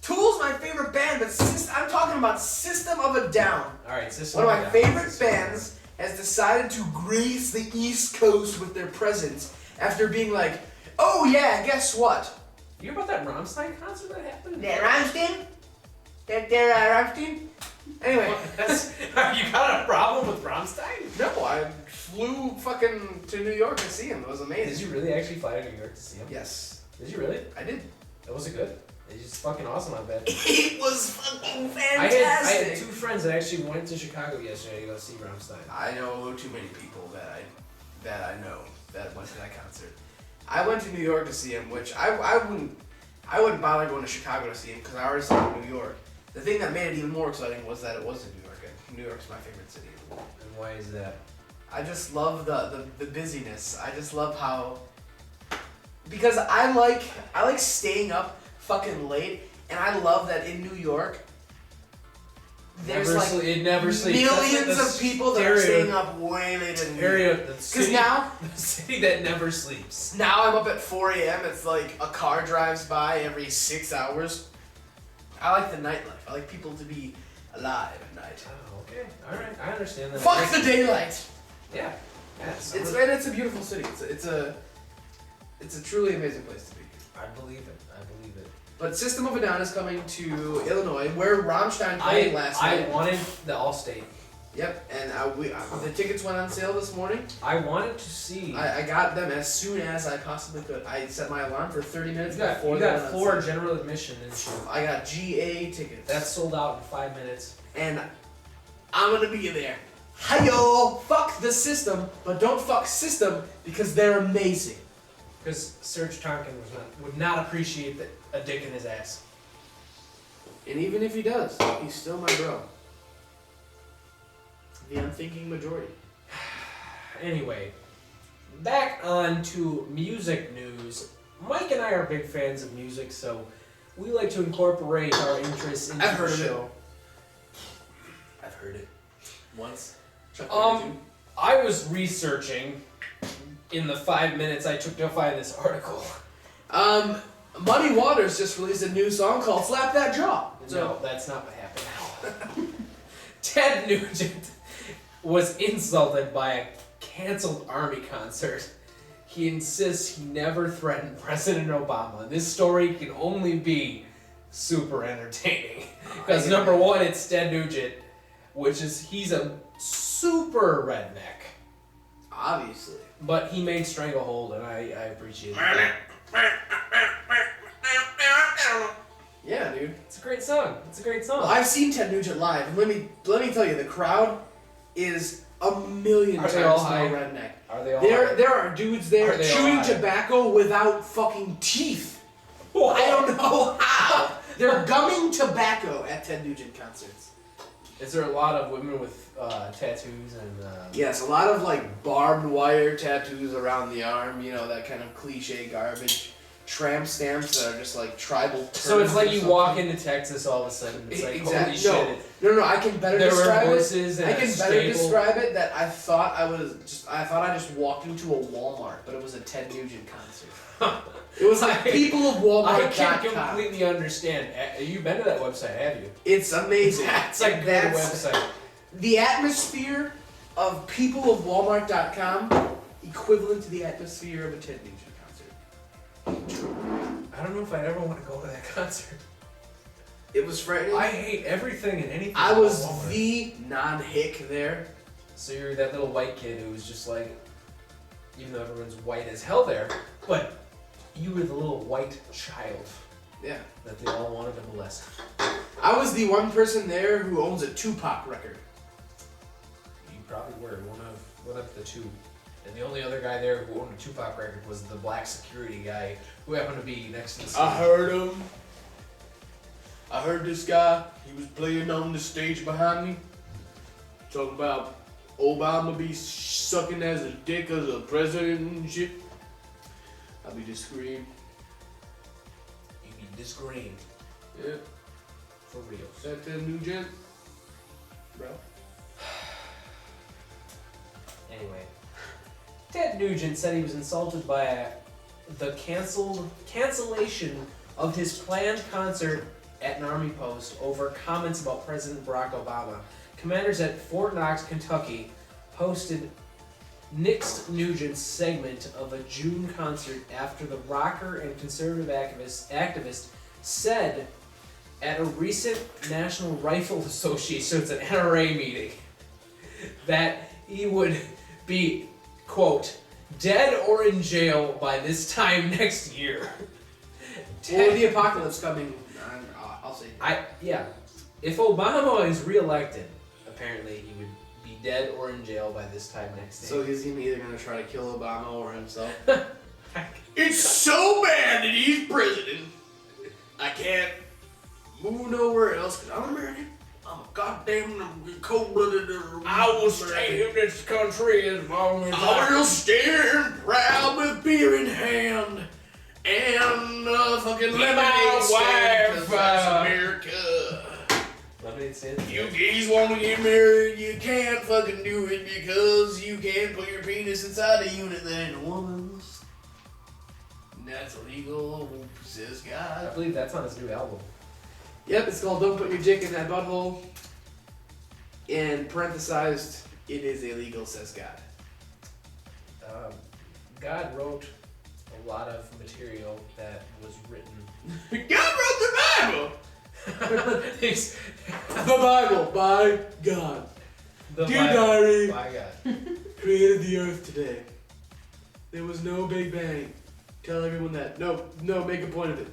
Tool's my favorite band, but I'm talking about System of a Down. All right, System One of of my a Down. favorite bands has decided to grace the East Coast with their presence after being like, oh yeah, guess what? You hear about that Rammstein concert that happened? That Rammstein? That Rammstein? Anyway, You got a problem with Rammstein? no, I flew fucking to New York to see him. It was amazing. Did you really actually fly to New York to see him? Yes, Did you really? I did. Was it good? It's just fucking awesome, I bet. It was fucking I fantastic. had 2 friends that actually went to Chicago yesterday to go see Rammstein. I know too many people that I know that went to that concert. I went to New York to see him, which I wouldn't bother going to Chicago to see him because I already saw him in New York. The thing that made it even more exciting was that it was in New York, and New York's my favorite city in the world. And why is that? I just love the busyness. I just love how, because I like staying up fucking late, and I love that in New York there's it never sleeps. millions of people that are staying up way later than me. Because now the city that never sleeps. Now I'm up at 4 a.m. It's like a car drives by every 6 hours. I like the nightlife. I like people to be alive at night. Oh, okay. Alright, I understand that. Fuck the daylight! Yeah. It's a beautiful city. It's a truly amazing place to be. I believe it. But System of a Down is coming to Illinois, where Rammstein played last night. I wanted the Allstate. Yep, and the tickets went on sale this morning. I wanted to see. I got them as soon as I possibly could. I set my alarm for 30 minutes before you got 4 general admission, didn't you? I got GA tickets. That's sold out in 5 minutes. And I'm gonna be there. Hi-yo! Fuck the System, but don't fuck System because they're amazing. Because Serge Tankian would not appreciate a dick in his ass. And even if he does, he's still my bro. The unthinking majority. Anyway, back on to music news. Mike and I are big fans of music, so we like to incorporate our interests into I've heard the of it. show. I've heard it. Once. I was researching in the 5 minutes I took to find this article. Muddy Waters just released a new song called Slap That Jaw. No, that's not what happened. Ted Nugent was insulted by a canceled Army concert. He insists he never threatened President Obama. This story can only be super entertaining. Because number one, it's Ted Nugent, he's a super redneck. Obviously. But he made Stranglehold, and I appreciate it. Yeah, dude. It's a great song. Well, I've seen Ted Nugent live, and let me tell you, the crowd is a million times more redneck. Are they all there are dudes there chewing high? Tobacco without fucking teeth. Whoa. I don't know how. They're gumming tobacco at Ted Nugent concerts. Is there a lot of women with tattoos and? Yes, a lot of like barbed wire tattoos around the arm. You know, that kind of cliche garbage. Tramp stamps that are just like tribal. So it's like you walk into Texas all of a sudden. It's like holy shit. No. I can better there describe were horses it. And I can better describe it that I thought I just walked into a Walmart, but it was a Ted Nugent concert. It was like people of Walmart. I can completely understand. You been to that website, have you? It's amazing. It's like a good website. The atmosphere of people of Walmart.com equivalent to the atmosphere of a Ted Nugent concert. I don't know if I'd ever want to go to that concert. It was frightening. I hate everything and anything. I was the non-hick there. So you're that little white kid who was just like, even though everyone's white as hell there, but you were the little white child. Yeah. That they all wanted to molest. I was the one person there who owns a Tupac record. You probably were one of the two. And the only other guy there who owned a Tupac record was the black security guy who happened to be next to the stage. I heard him. I heard this guy. He was playing on the stage behind me. Talking about Obama be sucking as a dick as a president and shit. I'll be disagreeing. You be disagreeing. Yeah. For real. Is that the new gent? Bro. Anyway. Ted Nugent said he was insulted by the cancellation of his planned concert at an Army post over comments about President Barack Obama. Commanders at Fort Knox, Kentucky, posted nixed Nugent's segment of a June concert after the rocker and conservative activist said at a recent National Rifle Association, so it's an NRA meeting, that he would be, quote, dead or in jail by this time next year. Well, the apocalypse coming, I'll say. Yeah. If Obama is reelected, apparently he would be dead or in jail by this time next year. So he's either going to try to kill Obama or himself? It's so bad that he's president. I can't move nowhere else because I'm American. I'm a goddamn cold-blooded I will stay in this country as long as I will stand proud with beer in hand and fucking lemonade stand 'cause that's America. Lemonade stand. If you gays want to get married, you can't fucking do it because you can't put your penis inside a unit that ain't a woman's. And that's illegal, says I God. believe that's on his new album. Yep, it's called Don't Put Your Dick in That Butthole. And parenthesized, it is illegal, says God. God wrote a lot of material that was written. God wrote the Bible! It's The Bible, by God. the Dear Bible. diary, My God. created the earth today. There was no Big Bang. Tell everyone that. No, make a point of it.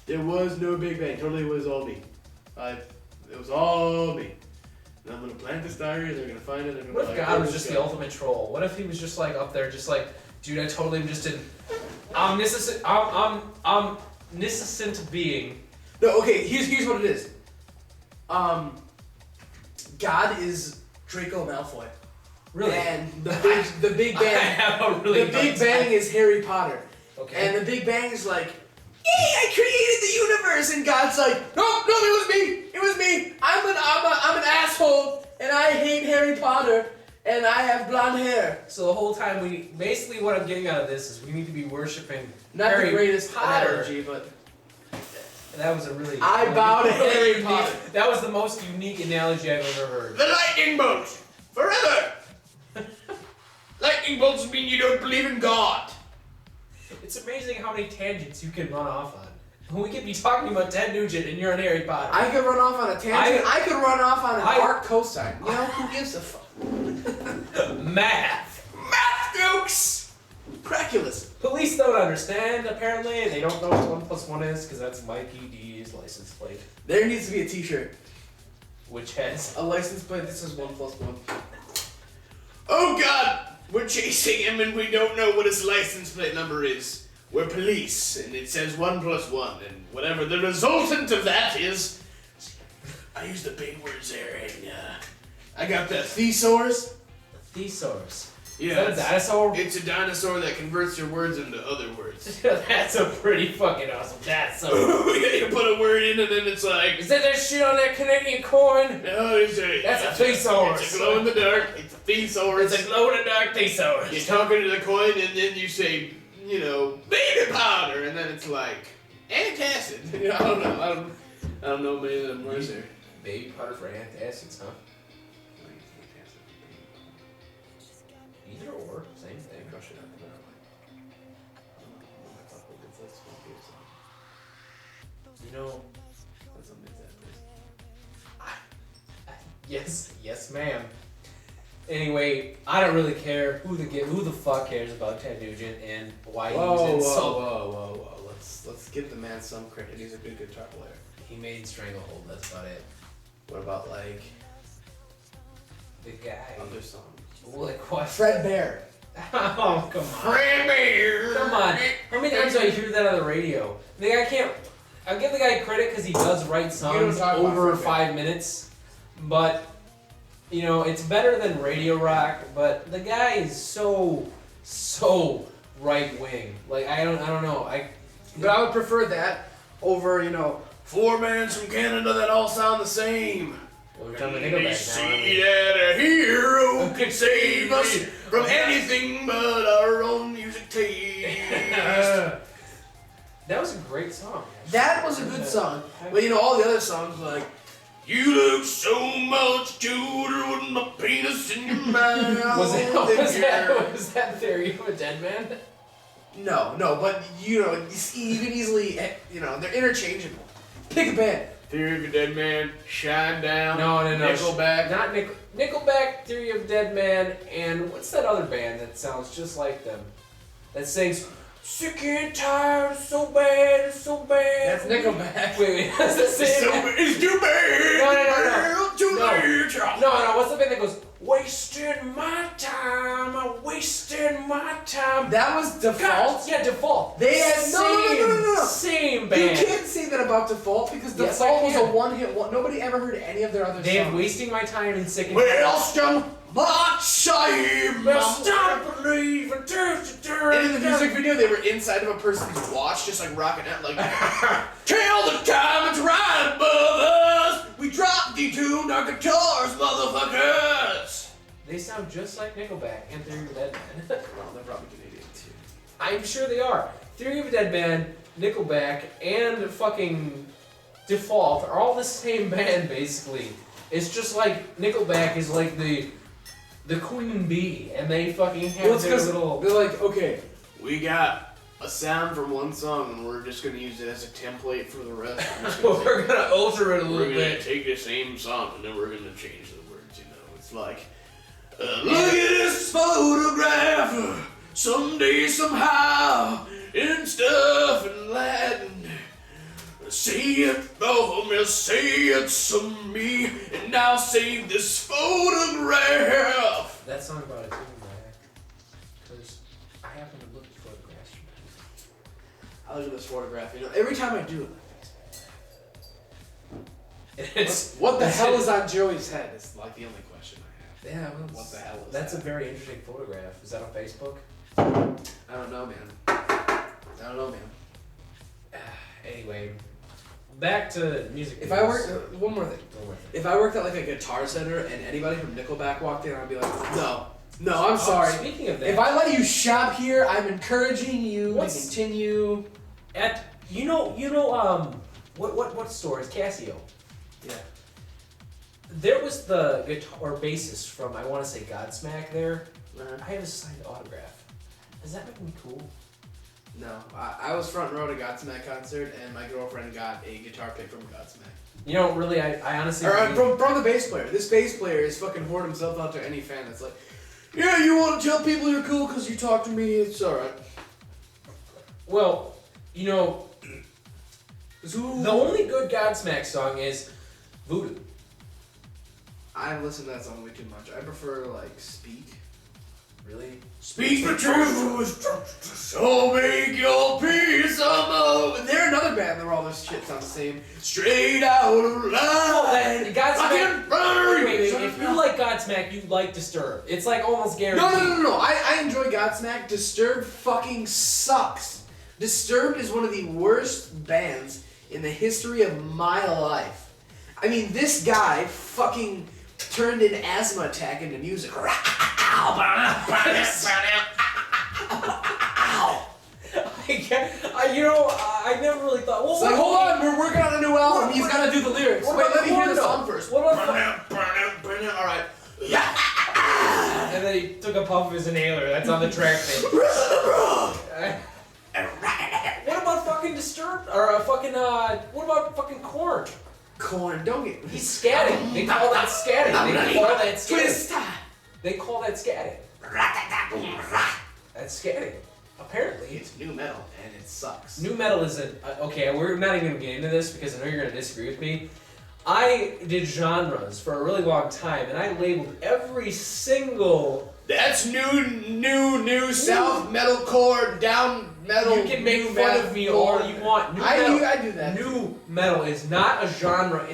There was no Big Bang. Totally was all me. It was all me. And I'm gonna plant this diary, they're gonna find it, they're gonna What if be like, God oh, was this just guy. the ultimate troll? What if he was just like up there, just like, dude, I totally am just an omniscient being. No, okay, here's what it is. God is Draco Malfoy. Really? And the Big I Bang have a really the Big good Bang time. is Harry Potter. Okay. And the Big Bang is like, yay, I created the universe, and God's like, no, it was me. I'm an asshole, and I hate Harry Potter, and I have blonde hair. So the whole time basically what I'm getting out of this is we need to be worshiping Not Harry the greatest Potter. analogy, but That was a really. I bow to really Harry unique- Potter. That was the most unique analogy I've ever heard. The lightning bolts! Forever! Lightning bolts mean you don't believe in God. It's amazing how many tangents you can run off on. We could be talking about Ted Nugent and you're on Harry Potter. I could run off on a tangent. I could run off on an arc cosine. You know, who gives a fuck? Math. Math jokes! Craculous. Police don't understand, apparently. They don't know what 1 + 1 is, because that's Mikey D's license plate. There needs to be a t-shirt. Which has... A license plate that says 1 + 1. Oh God! We're chasing him and we don't know what his license plate number is. We're police, and it says 1 + 1, and whatever the resultant of that is. I use the big words there, and I got the thesaurus. Thesaurus. Yeah, Is that a dinosaur? It's a dinosaur that converts your words into other words. That's a pretty fucking awesome dinosaur. You put a word in, and then it's like, Is that shit on that Canadian coin? no, it's a. That's a thesaurus. It's a glow in the dark. It's a thesaurus. It's a glow-in-the-dark thesaurus. You're talking to the coin, and then you say, you know, baby powder, and then it's like antacid. You know, I don't know many of them words there. Baby powder for antacids, huh? Either or, same thing. Crush it up. You know, That's yes, ma'am. Anyway, I don't really care who the fuck cares about Ted Nugent and why Whoa, he's in whoa. Let's give the man some credit. He's a good guitar player. He made Stranglehold. That's about it. What about like The guy. other songs? Like what? Fred Bear. Oh, come on. Premier. Come on. How many times do I hear that on the radio? The guy can't. I'll give the guy credit because he does write songs talk about over Fred 5 minutes, but you know it's better than radio rock. But the guy is so right wing. Like I don't know. But I would prefer that over, you know, 4 bands from Canada that all sound the same. We're talking about They Nickelback see that a hero can save us from anything but our own music taste. now. That was a great song. that was a good song. But you know, all the other songs like, You look so much cuter with my penis in your mouth. Was that Theory of a Dead Man? no, but you know, you can easily, you know, they're interchangeable. Pick a band. Theory of a Dead Man, Shine Down, No. Nickelback. Not Nickelback, Theory of Dead Man, and what's that other band that sounds just like them? That sings Sick and Tired, so bad, so bad. That's Nickelback. Wait, that's the same. It's too bad. No. too late. No, what's the band that goes, wasting my time, I'm wasting my time. That was Default? God, yeah, Default. They had no. Same band. You can't say that about Default because Yes, Default I was can. a one-hit one. Nobody ever heard any of their other They have songs. Wasting My Time and Sick and Wasting my time. Stop believing. And in the music video, they were inside of a person's watch, just like rocking out, like, tell the time it's right above us. We dropped detuned our guitars, motherfuckers. They sound just like Nickelback and Theory of a Dead Man. Well, they're probably Canadian too. I'm sure they are. Theory of a Dead Man, Nickelback, and fucking Default are all the same band, basically. It's just like Nickelback is like the queen bee, and they fucking have their little... They're like, okay, We got a sound from one song, and we're just gonna use it as a template for the rest. we're gonna alter it a We're little gonna bit. take the same song, and then we're gonna change the words. You know, it's like, look at this photograph. Someday, somehow, in stuff in Latin. Say it for me, say it's to me, and now save this photograph. That song about it too, because I happen to look at photographs. I look at this photograph, you know, every time I do it, It's what the hell is on Joey's head is like the only question I Yeah, well, What the hell is that's that? a very interesting photograph. Is that on Facebook? have. I don't know, man. Anyway, back to music. If I news. worked, one more thing. If I worked at like a Guitar Center and anybody from Nickelback walked in, I'd be like, no, I'm sorry. Speaking of that, If I let you shop here, I'm encouraging you What's- to continue. at what store is Casio? Yeah. There was the guitar or bassist from I want to say Godsmack there. Uh-huh. I have a signed autograph. Does that make me cool? No, I was front row to Godsmack concert, and my girlfriend got a guitar pick from Godsmack. You know, really, I honestly. Or believe- from the bass player. This bass player is fucking hoard himself out to any fan that's like, yeah, you want to tell people you're cool because you talk to me, it's alright. Well, you know, Zoo. the only good Godsmack song is Voodoo. I listen to that song way too much. I prefer, like, Speak. Really? Speak the truth, so make your peace of They're another band where all this shit sounds the same. straight out of line. Godsmack. Burn. Wait, if you like Godsmack, you like Disturbed. It's like almost guaranteed. No. I enjoy Godsmack. Disturbed fucking sucks. Disturbed is one of the worst bands in the history of my life. I mean, this guy fucking turned an asthma attack into music. I never really thought. Well, It's like, hold on, we're working on a new album. He's got to do the lyrics. What Wait, about let me the hear the chord, song though? first. What about Alright. And then he took a puff of his inhaler. That's on the track thing. What about fucking Disturbed? Or what about fucking Korn? Corn, don't get He's scatting. They call that scatting. twist. They call that scatting. That's scatting. Apparently. It's new metal and it sucks. New metal is okay, we're not even going to get into this because I know you're going to disagree with me. I did genres for a really long time, and I labeled every single... That's new south metalcore, down metal. You can make new fun metal of me all you want. New I metal, do that. New metal is not a genre.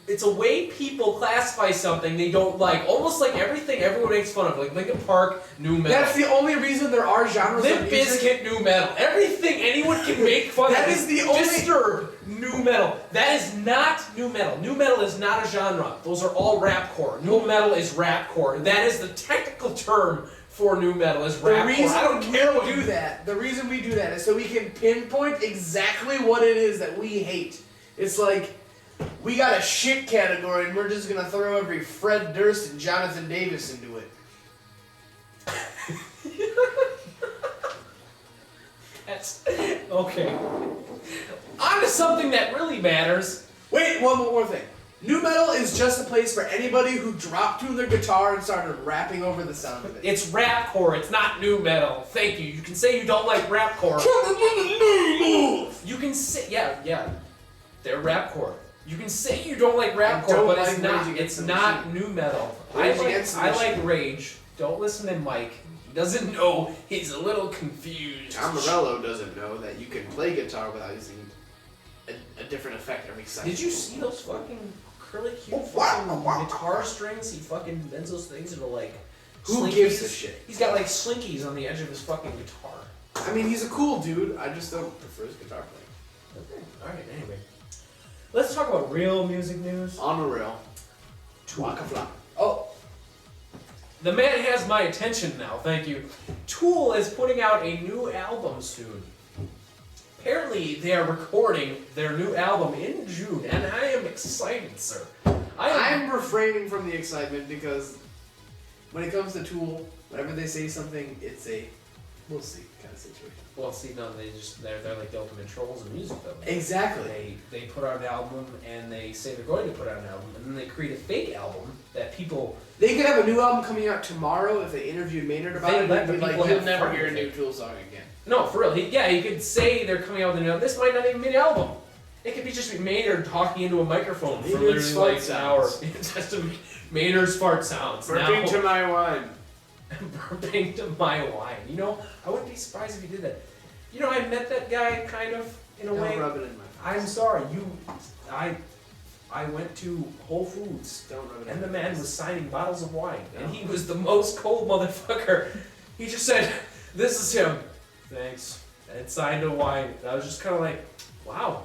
It's a way people classify something they don't like. Almost like everything everyone makes fun of. Like Linkin Park, new metal. That's the only reason there are genres of Limp music. Bizkit, new metal. Everything anyone can make fun That of is the only- Disturbed, new metal. That is not new metal. New metal is not a genre. Those are all rapcore. New metal is rapcore. That is the technical term for new metal is rapcore. The reason I don't care what we do that, the reason we do that is so we can pinpoint exactly what it is that we hate. It's like, we got a shit category and we're just gonna throw every Fred Durst and Jonathan Davis into it. That's okay. On to something that really matters. Wait, one more thing. New metal is just a place for anybody who dropped to their guitar and started rapping over the sound of it. It's rapcore. It's not new metal. Thank you. You can say you don't like rapcore. You can say, yeah. They're rapcore. You can say you don't like rapcore, don't but like it's not. Rage It's Against the not Machine. new metal. Rage Against the I Machine. like Rage. Don't listen to Mike. He doesn't know. He's a little confused. Tom Morello doesn't know that you can play guitar without using a different effect every second. Did you see those fucking curly cute fucking guitar strings? He fucking bends those things into like. Who slinkies. gives a shit? He's got like slinkies on the edge of his fucking guitar. I mean, he's a cool dude. I just don't prefer his guitar playing. Okay. All right. Anyway, let's talk about real music news. On the rail. Waka flocka. Oh, the man has my attention now. Thank you. Tool is putting out a new album soon. Apparently, they are recording their new album in June, and I am excited, sir. I'm refraining from the excitement because when it comes to Tool, whenever they say something, it's a we'll see kind of situation. Well, see, no, they're like the ultimate trolls of music, though. Exactly. They put out an album, and they say they're going to put out an album, and then they create a fake album that people. They could have a new album coming out tomorrow if they interviewed Maynard about They it. let He'd the be like, people you'll have never fun hear a with new it. Tool song again. No, for real. He could say they're coming out with an album. This might not even be an album. It could be just Maynard talking into a microphone for Maynard's literally fart like an hour. sounds. Just Maynard's fart sounds. Burping Now- to my wine. burping to my wine. You know, I wouldn't be surprised if he did that. You know, I met that guy kind of in a Don't way. rub it in my face. I'm sorry, I went to Whole Foods Don't rub it in and the my man face. was signing bottles of wine, and No. he was the most cold motherfucker. He just said, "This is him, thanks," and signed a wine. And I was just kind of like, "Wow,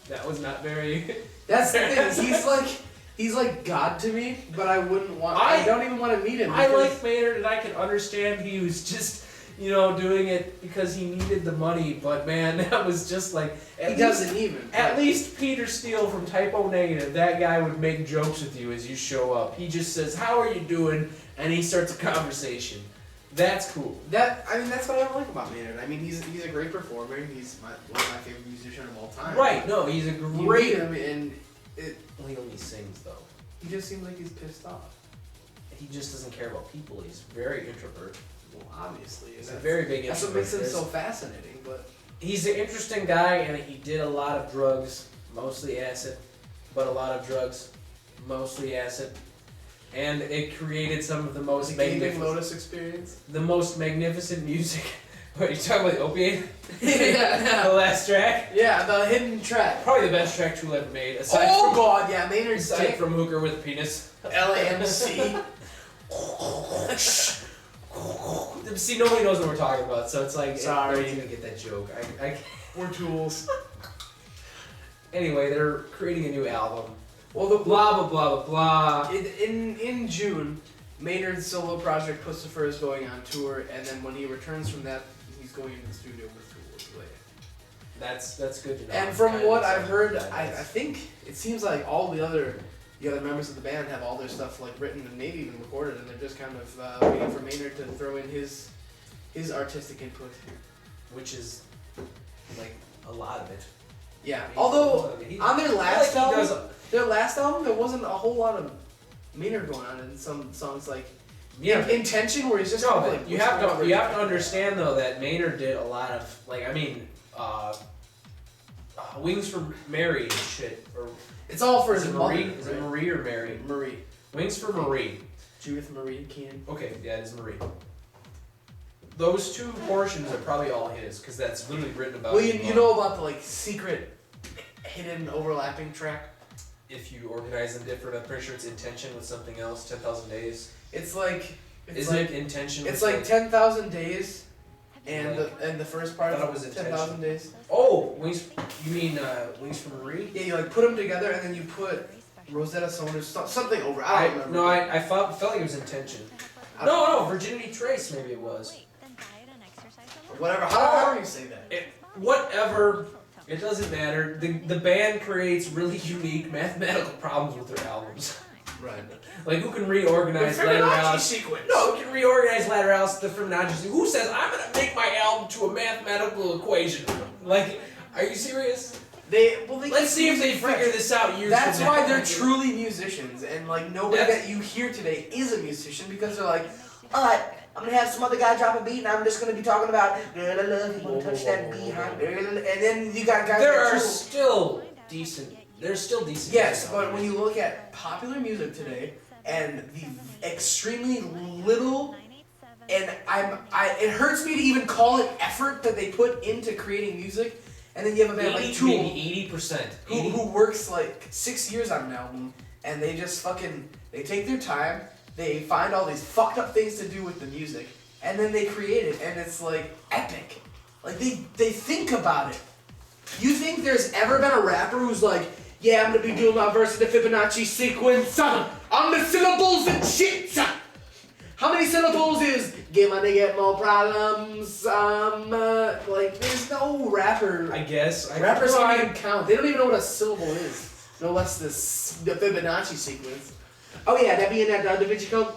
that was not very." That's the thing. He's like God to me, but I wouldn't want. I don't even want to meet him. I because- like Maynard, and I can understand he was just, you know, doing it because he needed the money. But man, that was just like He doesn't even. At least Peter Steele from Typo Negative, that guy would make jokes with you as you show up. He just says, "How are you doing?" and he starts a conversation. That's cool. That's what I don't like about Maynard. I mean, he's a great performer. He's one of my favorite musicians of all time. Right? No, he's a You great. meet him and He only sings though. he just seems like he's pissed off. He just doesn't care about people. He's very introvert. Well, obviously, He's a very big That's what introvert. makes him so fascinating. But He's an interesting guy, and he did a lot of drugs, mostly acid, but a lot of drugs, mostly acid, and it created some of the most magnificent, Lotus experience. the most magnificent music. What, you talking about the opiate? Yeah. The last track, Yeah, the hidden track. probably the best track Tool ever made, aside Oh from God, yeah, Maynard's aside dick. from Hooker with a Penis. LAMC. See, nobody knows what we're talking about, so it's like Sorry. nobody's gonna get that joke. I We're tools. Anyway, they're creating a new album. Well, the Blah blah blah blah blah. in June, Maynard's solo project Pussifer is going on tour, and then when he returns from that, he's going into the studio with Tool later. That's good to know. And from Kinda what I've excited heard, about I that. think it seems like all the other members of the band have all their stuff like written and maybe even recorded, and they're just kind of waiting for Maynard to throw in his artistic input. Which is like a lot of it. Yeah. I mean, Although he- on their I feel like their last album, there wasn't a whole lot of Maynard going on in some songs like yeah. Intention, where he's just No, kind of but like you have to understand though that Maynard did a lot of Wings for Mary and shit. Or It's all for is his it mother. Marie? Is it right? Marie or Mary? Marie. Wings for Marie. Judith Marie Keenan. Okay, yeah, it is Marie. Those two portions are probably all his, because that's literally written about. Well, in you one. know about the like secret, hidden overlapping track. If you organize them different, I'm pretty sure it's Intention with something else. 10,000 Days. It's like Isn't it Intention? It's with like 10,000 days, and Like- the first part I thought of it was 10,000 days. Oh, Wings. You mean Wings for Marie? Yeah, you like put them together, and then you put Rosetta Stone or something over. I don't remember. I felt like it was Intention. I No, Virginity Trace maybe it was. Whatever. How do you say that? Whatever. It doesn't matter. The band creates really unique mathematical problems with their albums. Right. Like who can reorganize The Fibonacci lateralis? sequence. No, who can reorganize lateralis, the Fibonacci? Who says I'm gonna make my album to a mathematical equation? Like, are you serious? They Let's see if they keep fresh. figure this out years That's from now. why they're truly musicians, and like nobody That's- that you hear today is a musician because they're like, alright, I'm gonna have some other guy drop a beat, and I'm just gonna be talking about girl I love you, wanna touch that behind, girl, and then you got guys. There like are Tool. still decent There's still decent. Yes, music but out when there. you look at popular music today and the extremely little, and it hurts me to even call it effort that they put into creating music, and then you have a band like Tool maybe 80%. who works like 6 years on an album, and they just they take their time, they find all these fucked up things to do with the music, and then they create it, and it's like epic. Like they think about it. You think there's ever been a rapper who's like, yeah, I'm gonna be doing my verse in the Fibonacci sequence on the syllables and shit. How many syllables is get money, get more problems? Like there's no rapper. I guess. Rappers can't even count. They don't even know what a syllable is. No less the Fibonacci sequence. Oh yeah, that being that Da Vinci Code.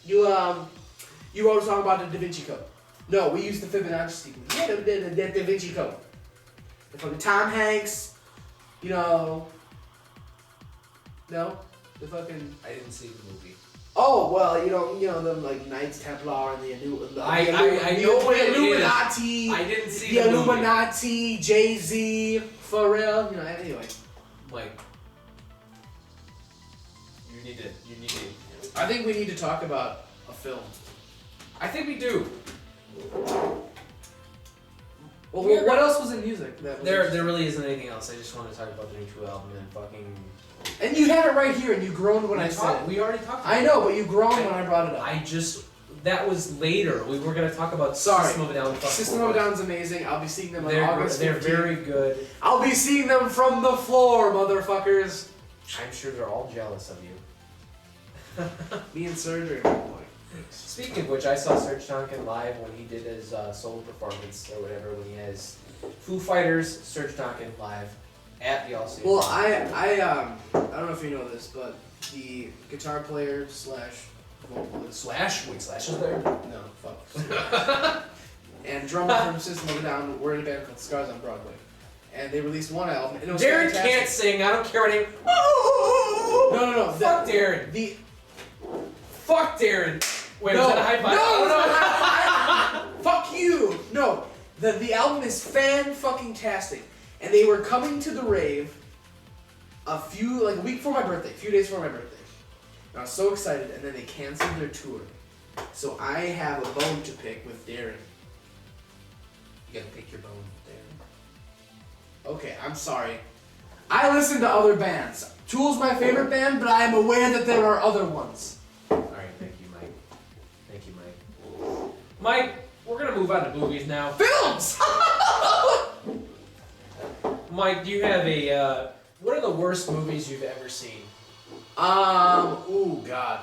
You wrote a song about the Da Vinci Code. No, we used the Fibonacci sequence. Yeah, the Da Vinci Code. The fucking Tom Hanks. You know. No, the fucking. I didn't see the movie. Oh well, you know them like Knights Templar and the I know what it is. Illuminati. I didn't see the the movie. Illuminati, Jay-Z, Pharrell. You know, anyway. Mike, you need to. I think we need to talk about a film. I think we do. Well, We're what gonna- else was in music? That was There really isn't anything else. I just want to talk about the new Tool album and fucking. And you had it right here, and you groaned when I said it. We already talked about I know, but you groaned when I brought it up. That was later. We were gonna talk about Sorry. System of a Down. System of a Down's amazing. I'll be seeing them on They're August 15th. very good. I'll be seeing them from the floor, motherfuckers. I'm sure they're all jealous of you. Me and Serge. Speaking of which, I saw Serge Tankian live when he did his solo performance or whatever, when he has Foo Fighters, Serge Tankian live at the All-Star. Well, I don't know if you know this, but the guitar player slash vocalist Slash is there? no fuck and drummer from System of a Down were in a band called Scars on Broadway, and they released one album. And it was Darren fantastic. can't sing. I don't care what anyone. No. Fuck Darren. Fuck Darren. Wait, no, was that a high five? No, it's not a high five. Fuck you. No, the album is fan-fucking-tastic, and they were coming to the rave a week before my birthday, a few days before my birthday. And I was so excited, and then they canceled their tour. So I have a bone to pick with Darren. You gotta pick your bone, Darren. Okay, I'm sorry. I listen to other bands. Tool's my favorite band, but I am aware that there are other ones. Alright, thank you, Mike. Thank you, Mike. Mike, we're gonna move on to movies now. Films! Mike, do you have what are the worst movies you've ever seen? Oh God.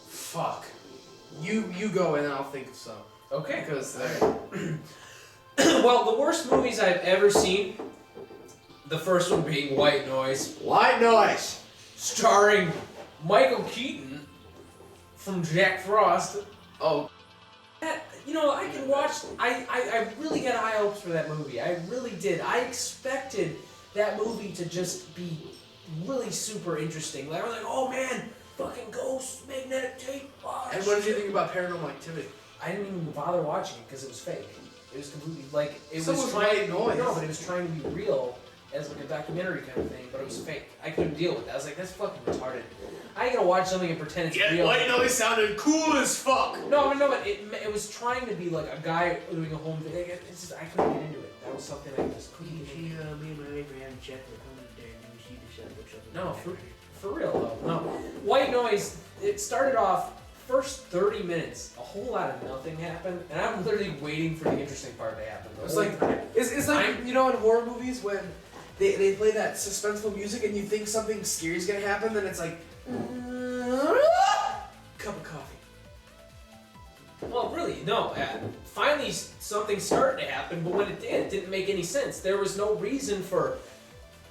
Fuck. You go and then I'll think of some. Okay. Because Well, the worst movies I've ever seen, the first one being White Noise, White Noise. starring Michael Keaton from Jack Frost. Oh, I can watch. I really had high hopes for that movie. I really did. I expected that movie to just be really super interesting. Like I was like, oh man, fucking ghosts, magnetic tape. Oh, and what did you think about Paranormal Activity? I didn't even bother watching it because it was fake. It was completely like it So was was trying. White Noise. No, but it was trying to be real as like a documentary kind of thing, but it was fake. I couldn't deal with it. I was like, that's fucking retarded. I ain't gonna watch something and pretend it's Yeah, real. White Noise sounded cool as fuck. No, but it was trying to be like a guy doing a home video. It's just I couldn't get into it. That was something I just couldn't get into. Me and my Abraham check were coming there and she the No, for real though. No, White Noise. It started off first 30 minutes. A whole lot of nothing happened, and I'm literally waiting for the interesting part to happen. It's like it's like in horror movies when they play that suspenseful music and you think something scary is gonna happen, then it's like cup of coffee. Well, really, no. Finally, something started to happen, but when it didn't make any sense. There was no reason for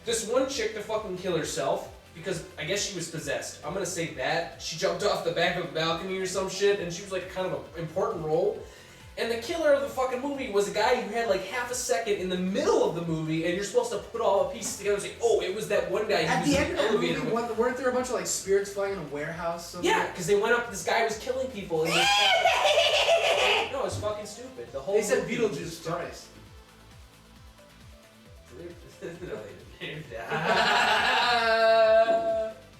this one chick to fucking kill herself because I guess she was possessed. I'm gonna say that. She jumped off the back of a balcony or some shit, and she was like kind of an important role. And the killer of the fucking movie was a guy who had like half a second in the middle of the movie, and you're supposed to put all the pieces together and say, oh, it was that one guy who At was the in end of the that elevator. movie, weren't there a bunch of like spirits flying in a warehouse? Somewhere? Yeah, because they went up, this guy was killing people. And no, it's fucking stupid. The whole They said movie Beetlejuice twice. No, they didn't.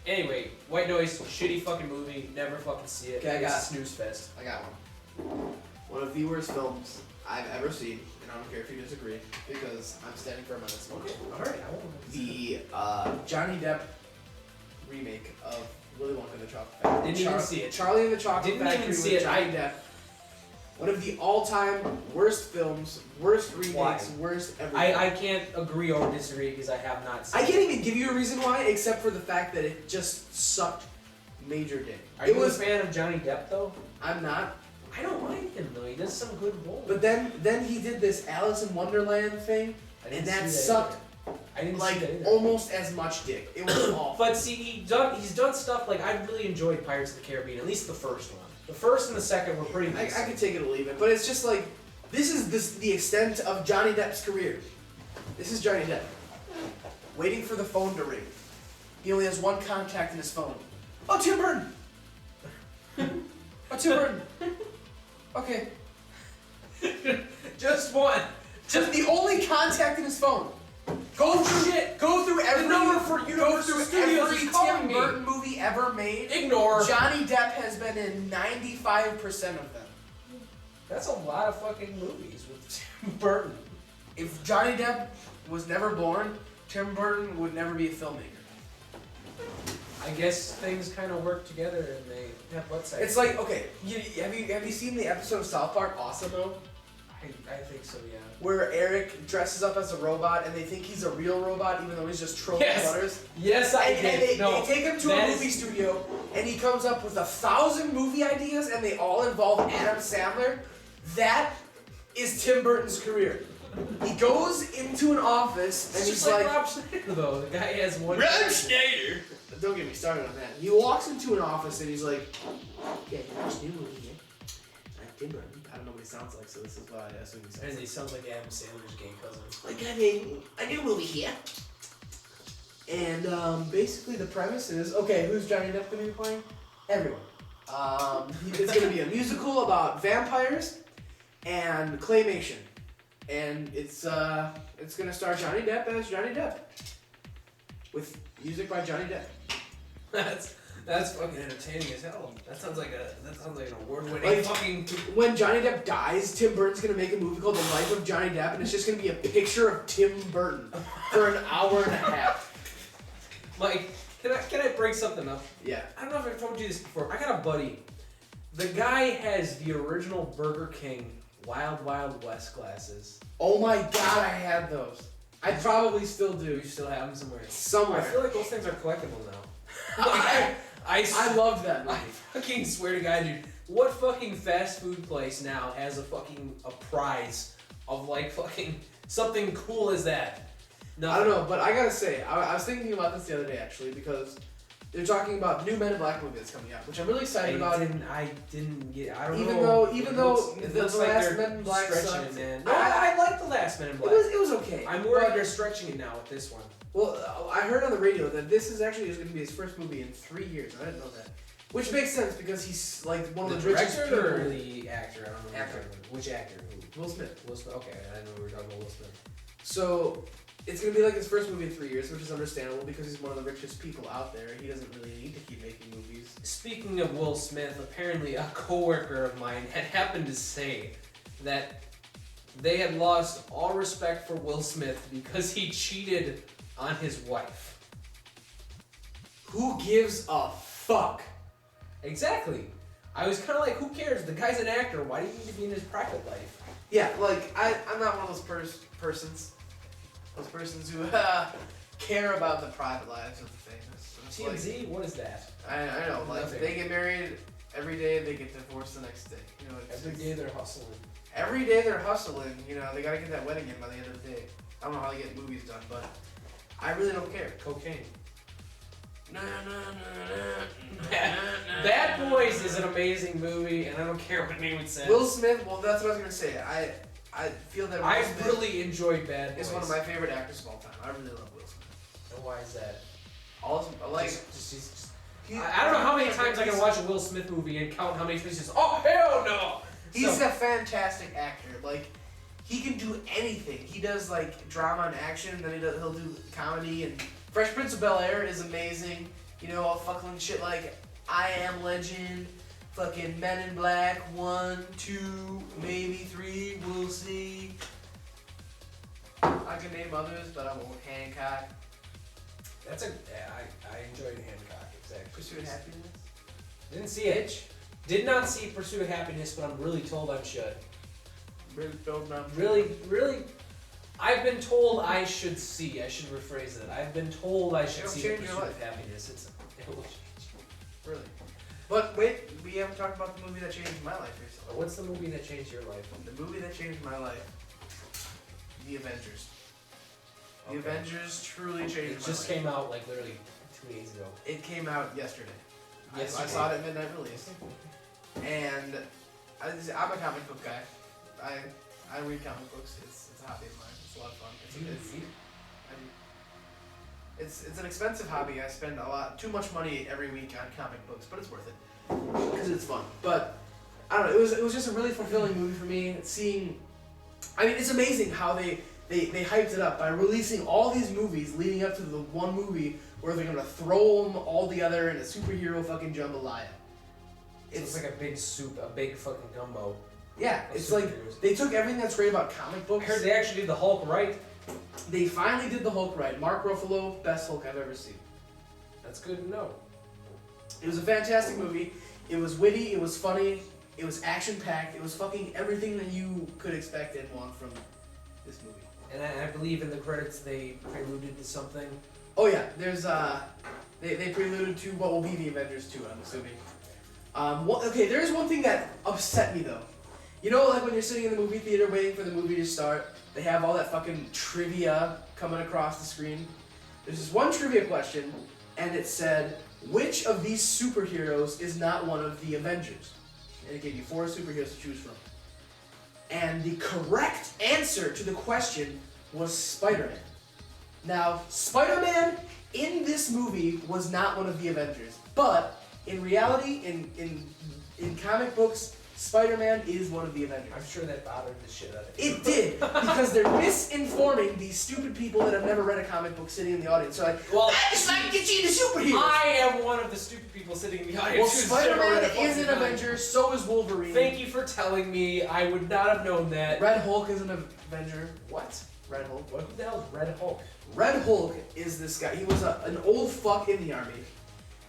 Anyway, White Noise, shitty fucking movie. Never fucking see it. Okay, I It's got a snooze fest. I got one. One of the worst films I've ever seen, and I don't care if you disagree, because I'm standing firm on this one. Alright, I won't. The Johnny Depp remake of Willy Wonka and the Chocolate Factory. Didn't even see it. Charlie and the Chocolate Didn't Factory even see with it. Johnny Depp. One of the all-time worst films, worst remakes, Why? worst everything. I can't agree or disagree because I have not seen I it. can't even give you a reason why, except for the fact that it just sucked major dick. Are It you was. a fan of Johnny Depp though? I'm not. I don't mind him though. He does some good roles. But then he did this Alice in Wonderland thing, I didn't and that see sucked I didn't like see that either. almost as much dick. It was awful. But see, he's done stuff like I really enjoyed Pirates of the Caribbean. At least the first one. The first and the second were pretty I decent. could take it or leave it, but it's just like this is the extent of Johnny Depp's career. This is Johnny Depp waiting for the phone to ring. He only has one contact in his phone. Oh, Tim Burton. Oh, Tim Burton. Okay. Just one. Just the only contact in his phone. Go through every number for Universal Studios every is calling Tim me. Burton movie ever made. Ignore. Johnny Depp has been in 95% of them. That's a lot of fucking movies with Tim Burton. If Johnny Depp was never born, Tim Burton would never be a filmmaker. I guess things kind of work together and they have butt sex. It's like, okay, have you seen the episode of South Park, Awesome-O? I think so, yeah. Where Eric dresses up as a robot and they think he's a real robot even though he's just trolling Yes. Butters? Yes, I And did. they take him to a that movie is- studio and he comes up with 1,000 movie ideas and they all involve Adam Sandler. That is Tim Burton's career. He goes into an office and It's he's just like like, Rob Schneider, though. The guy has one. Rob Schneider. don't get me started on that. He walks into an office and he's like, yeah, there's a new movie here. Tim Burton. I don't know what he sounds like, so this is why I assume he sounds And like. he sounds like Adam Sandler's gay cousin. I got a new movie here. And basically the premise is, okay, who's Johnny Depp going to be playing? Everyone. It's going to be a musical about vampires and claymation. And it's going to star Johnny Depp as Johnny Depp. With music by Johnny Depp. That's fucking entertaining as hell. That sounds like an award-winning Like, fucking. When Johnny Depp dies, Tim Burton's going to make a movie called The Life of Johnny Depp, and it's just going to be a picture of Tim Burton for an hour and a half. Mike, can I bring something up? Yeah. I don't know if I've told you this before. I got a buddy. The guy has the original Burger King Wild Wild West glasses. Oh my god, I had those. I probably still Do do. you still have them somewhere? I Somewhere. feel like those things are collectible now. I love that I movie. fucking swear to God, dude. What fucking fast food place now has a prize of like fucking something cool as that? I don't know, but I gotta say, I was thinking about this the other day actually because they're talking about new Men in Black movie that's coming out, which I'm really excited about. I don't Even know. though It the looks last they're Men in Black stretching sucked. it, man. No, I like the last Men in Black. It was okay. I'm worried but- they're stretching it now with this one. Well, I heard on the radio that this is actually just going to be his first movie in 3 years. I didn't know that. Which makes sense because he's like one of the richest people. director or the actor? I don't know. Actor. Which actor? Who? Will Smith. Will Smith. Okay, I didn't know we were talking about Will Smith. So it's going to be like his first movie in 3 years, which is understandable because he's one of the richest people out there. He doesn't really need to keep making movies. Speaking of Will Smith, apparently a coworker of mine had happened to say that they had lost all respect for Will Smith because he cheated on his wife. Who gives a fuck? Exactly. I was kind of like, who cares? The guy's an actor. Why do you need to be in his private life? Yeah, like I'm not one of those persons. Those persons who care about the private lives of the famous. It's like- TMZ? What is that? I know, like Nothing. they get married every day, they get divorced the next day. You know, it's, Every day they're hustling. every day they're hustling. You know, they gotta get that wedding in by the end of the day. I don't know how they get movies done, but I really don't care. Cocaine. Nah, nah, nah, nah, Bad Boys is an amazing movie, and I don't care what name it says. Will Smith. Well, that's what I was gonna say. I feel that Will I Smith really enjoyed Bad Boys. is one of my favorite actors of all time. I really love Will Smith. And why is that? All like he- I don't know how many times I can watch a Will Smith movie and count how many times he says, "Oh hell no!" He's So- a fantastic actor. Like he can do anything. He does like drama and action, and then he'll do comedy. And Fresh Prince of Bel-Air is amazing. You know, all fucking shit like I Am Legend, fucking Men in Black 1, 2, maybe 3. We'll see. I can name others, but I won't. Hancock. I enjoyed Hancock, exactly. Pursuit of Happiness. Didn't see it. Did not see Pursuit of Happiness, but I'm really told I should. Really, I've been told I should see. I should rephrase it. I've been told I should It'll see change Pursuit your of life. Happiness. It will change. Really. But wait, we haven't talked about the movie that changed my life recently. What's the movie that changed your life? The movie that changed my life. The Avengers. The Okay. Avengers truly changed my life. It just came out like literally 2 days ago. It came out yesterday. I Yesterday. saw it at midnight release. And I'm a comic book guy. I read comic books. It's a hobby of mine. It's a lot of fun. It's an expensive hobby. I spend too much money every week on comic books, but it's worth it because it's fun. But I don't know. It was just a really fulfilling movie for me. It's amazing how they hyped it up by releasing all these movies leading up to the one movie where they're gonna throw them all together in a superhero fucking jambalaya. It's like a big soup, a big fucking gumbo. Yeah, it's like they took everything that's great about comic I books. heard they actually did the Hulk right. They finally did the Hulk right. Mark Ruffalo, best Hulk I've ever seen. That's good to know. It was a fantastic movie. It was witty, it was funny, it was action-packed, it was fucking everything that you could expect and want from this movie. And I believe in the credits they preluded to something. Oh yeah, there's they preluded to what will be the Avengers 2, I'm assuming. Okay, there's one thing that upset me though. You know, like when you're sitting in the movie theater waiting for the movie to start, they have all that fucking trivia coming across the screen. There's this one trivia question, and it said, which of these superheroes is not one of the Avengers? And it gave you 4 superheroes to choose from. And the correct answer to the question was Spider-Man. Now, Spider-Man in this movie was not one of the Avengers, but in reality, in comic books, Spider-Man is one of the Avengers. I'm sure that bothered the shit out of you. It did, because they're misinforming these stupid people that have never read a comic book sitting in the audience. So like, Well, I just like to see the superheroes. I am one of the stupid people sitting in the audience. Well, who's never read a Spider-Man is fucking an comic. Avenger, so is Wolverine. Thank you for telling me. I would not have known that. Red Hulk is an Avenger. What? Red Hulk? What the hell is Red Hulk? Red Hulk is this guy. He was an old fuck in the army,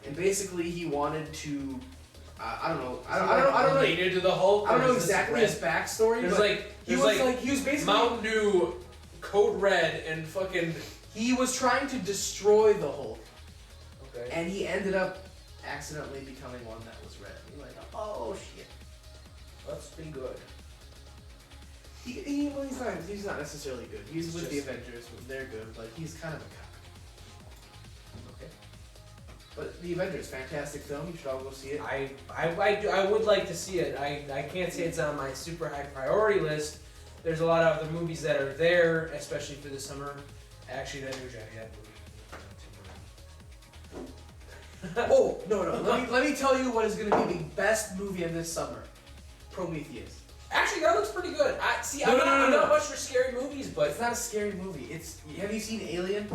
and basically he wanted to. I don't know. I don't know. Related to the Hulk. I don't or know is this exactly Red? his backstory. There's but like he was basically Mountain Dew, Code Red, and fucking. he was trying to destroy the Hulk, Okay. and he ended up accidentally becoming one that was red. You're like, oh shit. Let's be good. Well, he's not necessarily good. He's It's with the just- Avengers. They're good, but he's kind of a cock. Okay. But the Avengers, fantastic film. You should all go see it. I would like to see it. I can't say it's on my super high priority list. There's a lot of other movies that are there, especially for the summer. Actually, that new Johnny Depp movie. Oh no! Let me tell you what is going to be the best movie of this summer. Prometheus. Actually, that looks pretty good. No, I'm no. not much for scary movies, But it's but not a scary movie. Have you seen Alien?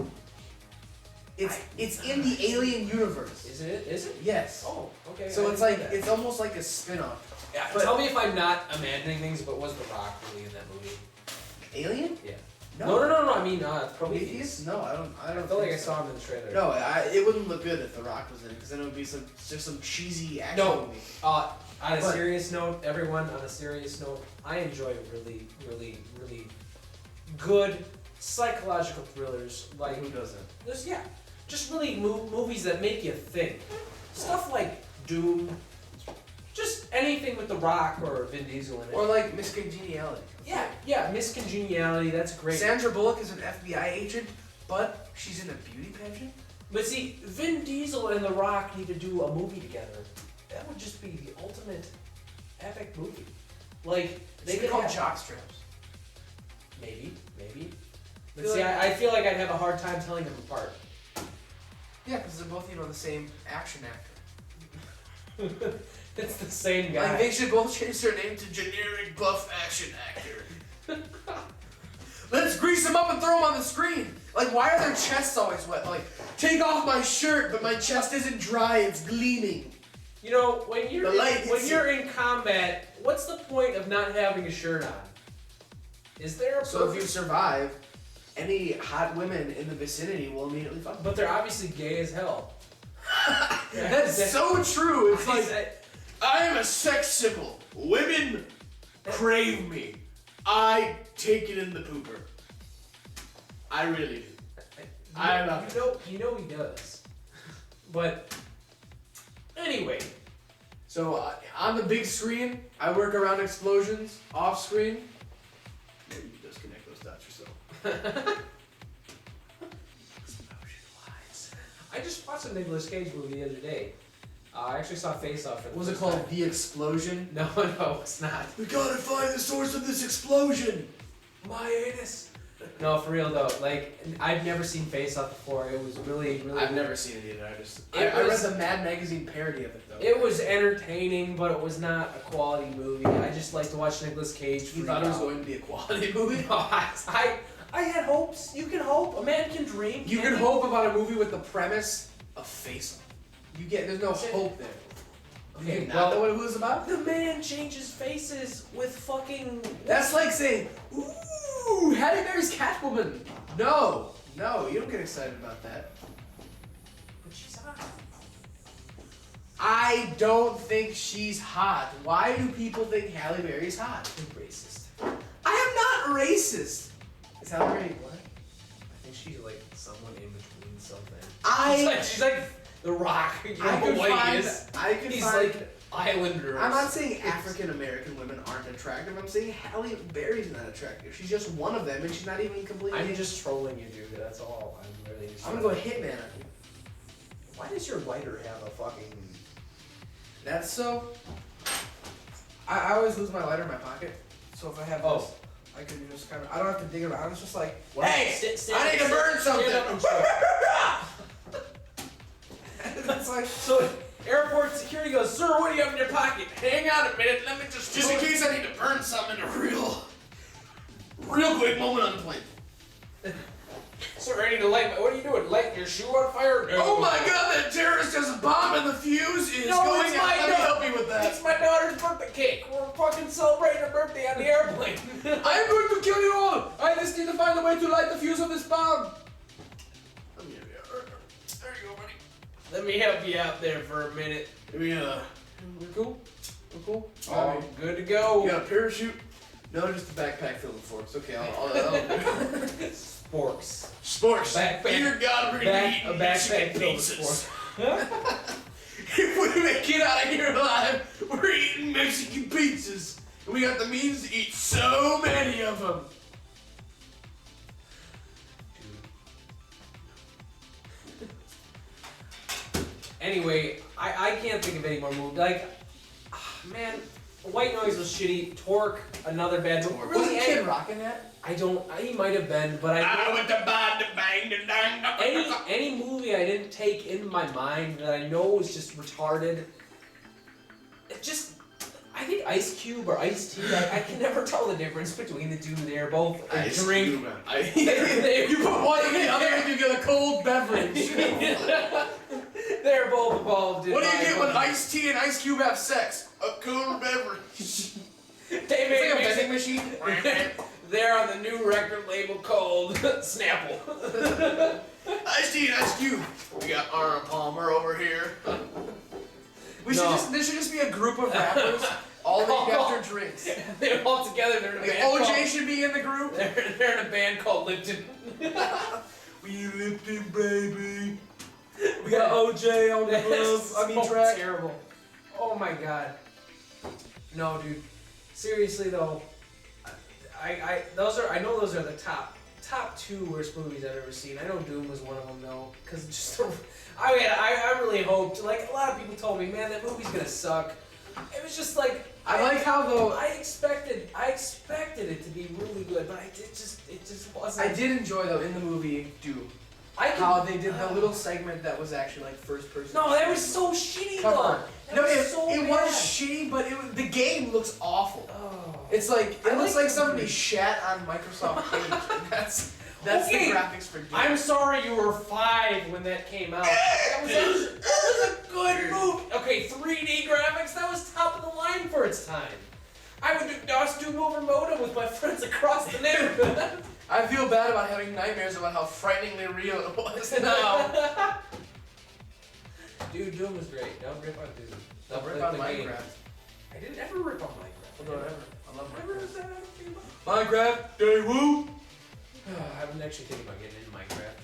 It's in the Alien universe. is it? Is it? Yes. Oh, okay. So I it's didn't like know that. it's almost like a spin-off. Yeah, but- tell me if I'm not imagining things, but was The Rock really in that movie? Alien? Yeah. No. No. I mean, Prometheus. Prometheus? No, I don't. I feel like I saw him in the trailer. No, it wouldn't look good if The Rock was in it, because then it would be just some cheesy action No. movie. On a But- serious note, everyone, on a serious note, I enjoy really, really, really good psychological thrillers. Like, Who doesn't? just really movies that make you think. Stuff like Doom, just anything with The Rock or Vin Diesel in it. Or like Miss Congeniality. Yeah, Miss Congeniality, that's great. Sandra Bullock is an FBI agent, but she's in a beauty pageant. But see, Vin Diesel and The Rock need to do a movie together. That would just be the ultimate epic movie. Like, They they could could call have... jockstraps. Maybe. But Feel see, like- I feel like I'd have a hard time telling them apart. Yeah, because they're both the same action actor. It's the same guy. Like they should both change their name to generic buff action actor. Let's grease them up and throw them on the screen. Like, why are their chests always wet? Like, take off my shirt, but my chest isn't dry, it's gleaming. You know, when you're The light hits you're in combat, what's the point of not having a shirt on? Is there a So if you survive, any hot women in the vicinity will immediately fuck you. But they're obviously gay as hell. That's so true. It's like, I am a sex symbol. Women crave me. I take it in the pooper. I really do. I love it. You know he does. But anyway, so on the big screen, I work around explosions. Off screen, Maybe you just connect those dots yourself. I just watched a Nicolas Cage movie the other day. I actually saw Face Off. what was it called? The Explosion? No, it's not. We gotta find the source of this explosion. My anus. No, for real though. Like, I've never seen Face Off before. It was really. I've never seen it either. I read the Mad Magazine parody of it though. It was entertaining, but it was not a quality movie. I just like to watch Nicolas Cage. You thought it was going to be a quality movie? No, I had hopes. You can hope. A man can dream. You can hope about a movie with the premise of Face Off. There's no hope there. Okay, Not know what it was about? the man changes faces with fucking. That's like saying, ooh, Halle Berry's Catwoman. No, you don't get excited about that. But she's hot. I don't think she's hot. Why do people think Halle Berry's hot? I'm racist. I am not racist. Is Halle Berry what? I think she's like someone in between something. She's like The Rock. You know I could what find. he is? I could He's find. like Islander. I'm not saying African American women aren't attractive. I'm saying Halle Berry's not attractive. She's just one of them, and she's not even completely. I'm just trolling you, dude. That's all. I'm really. Just I'm gonna go hitman on you. Why does your lighter have a fucking? That's so. I always lose my lighter in my pocket. So if I have this, I can just kind of. I don't have to dig around. It's just like, hey, I need to burn something. That's like So airport security goes, sir, what do you have in your pocket? Hang on a minute, let me just in case I need to burn something in a real quick moment on the plane. Sir, I need to light. What are you doing? Lighting your shoe on fire? No. Oh my god, that terrorist has a bomb and the fuse is going it's out. my Let me help you with that. It's my daughter's birthday cake. We're fucking celebrating her birthday on the airplane. I'm going to kill you all. I just need to find a way to light the fuse of this bomb. There you go, buddy. Let me help you out there for a minute. We're cool. We're cool. Oh, good to go. You got a parachute? No, just a backpack filled with forks. Okay, I'll do it. Sporks. Sports. Backpack. Dear God, we're gonna be eating A backpack Mexican filled with pizzas. sporks. If we make it out of here alive, we're eating Mexican pizzas. And we got the means to eat so many of them. Anyway, I can't think of any more movies. Like, man, White Noise was shitty. Torque, another bad movie. Really, Kid Rock in that? He might have been, but I went to bang, bang, bang. any movie I didn't take in my mind that I know was just retarded. I think Ice Cube or Ice T. I can never tell the difference between the two. They're both a drink. You put one in the other and you get a cold beverage. They're both involved in. What do you get when my- Ice T and Ice Cube have sex? A cool beverage. They made It's like a music. vending machine. They're on the new record label called Snapple. Ice T and Ice Cube. We got Arnold Palmer over here. There should just be a group of rappers all named after drinks. They're all together. They're in a Like band. OJ should be in the group. They're in a band called Lipton. We Lipton, baby. We got OJ on the glove. So track. terrible. Oh my god. No, dude. Seriously though, I know those are the top two worst movies I've ever seen. I know Doom was one of them though, because just I really hoped. Like a lot of people told me, man, that movie's gonna suck. It was just like I like how though I expected it to be really good, but it just wasn't. I did enjoy though in the movie Doom how they did the little segment that was actually like first person. No, that was so shitty cover. though. No, That it was so was bad. shitty, but the game looks awful. Oh. It's like it looks like somebody shat on Microsoft Paint. That's Okay, the graphics for Doom. I'm sorry you were 5 when that came out. That was a good movie. Okay, 3D graphics, that was top of the line for its time. I would do DOS Doom over modem with my friends across the neighborhood. I feel bad about having nightmares about how frighteningly real it was now. Dude, Doom was great. Don't rip on Doom. Don't rip on Minecraft. I didn't ever rip on Minecraft. Whatever. I love Never Minecraft. was that anything about Minecraft, day woo! I've been actually thinking about getting into Minecraft.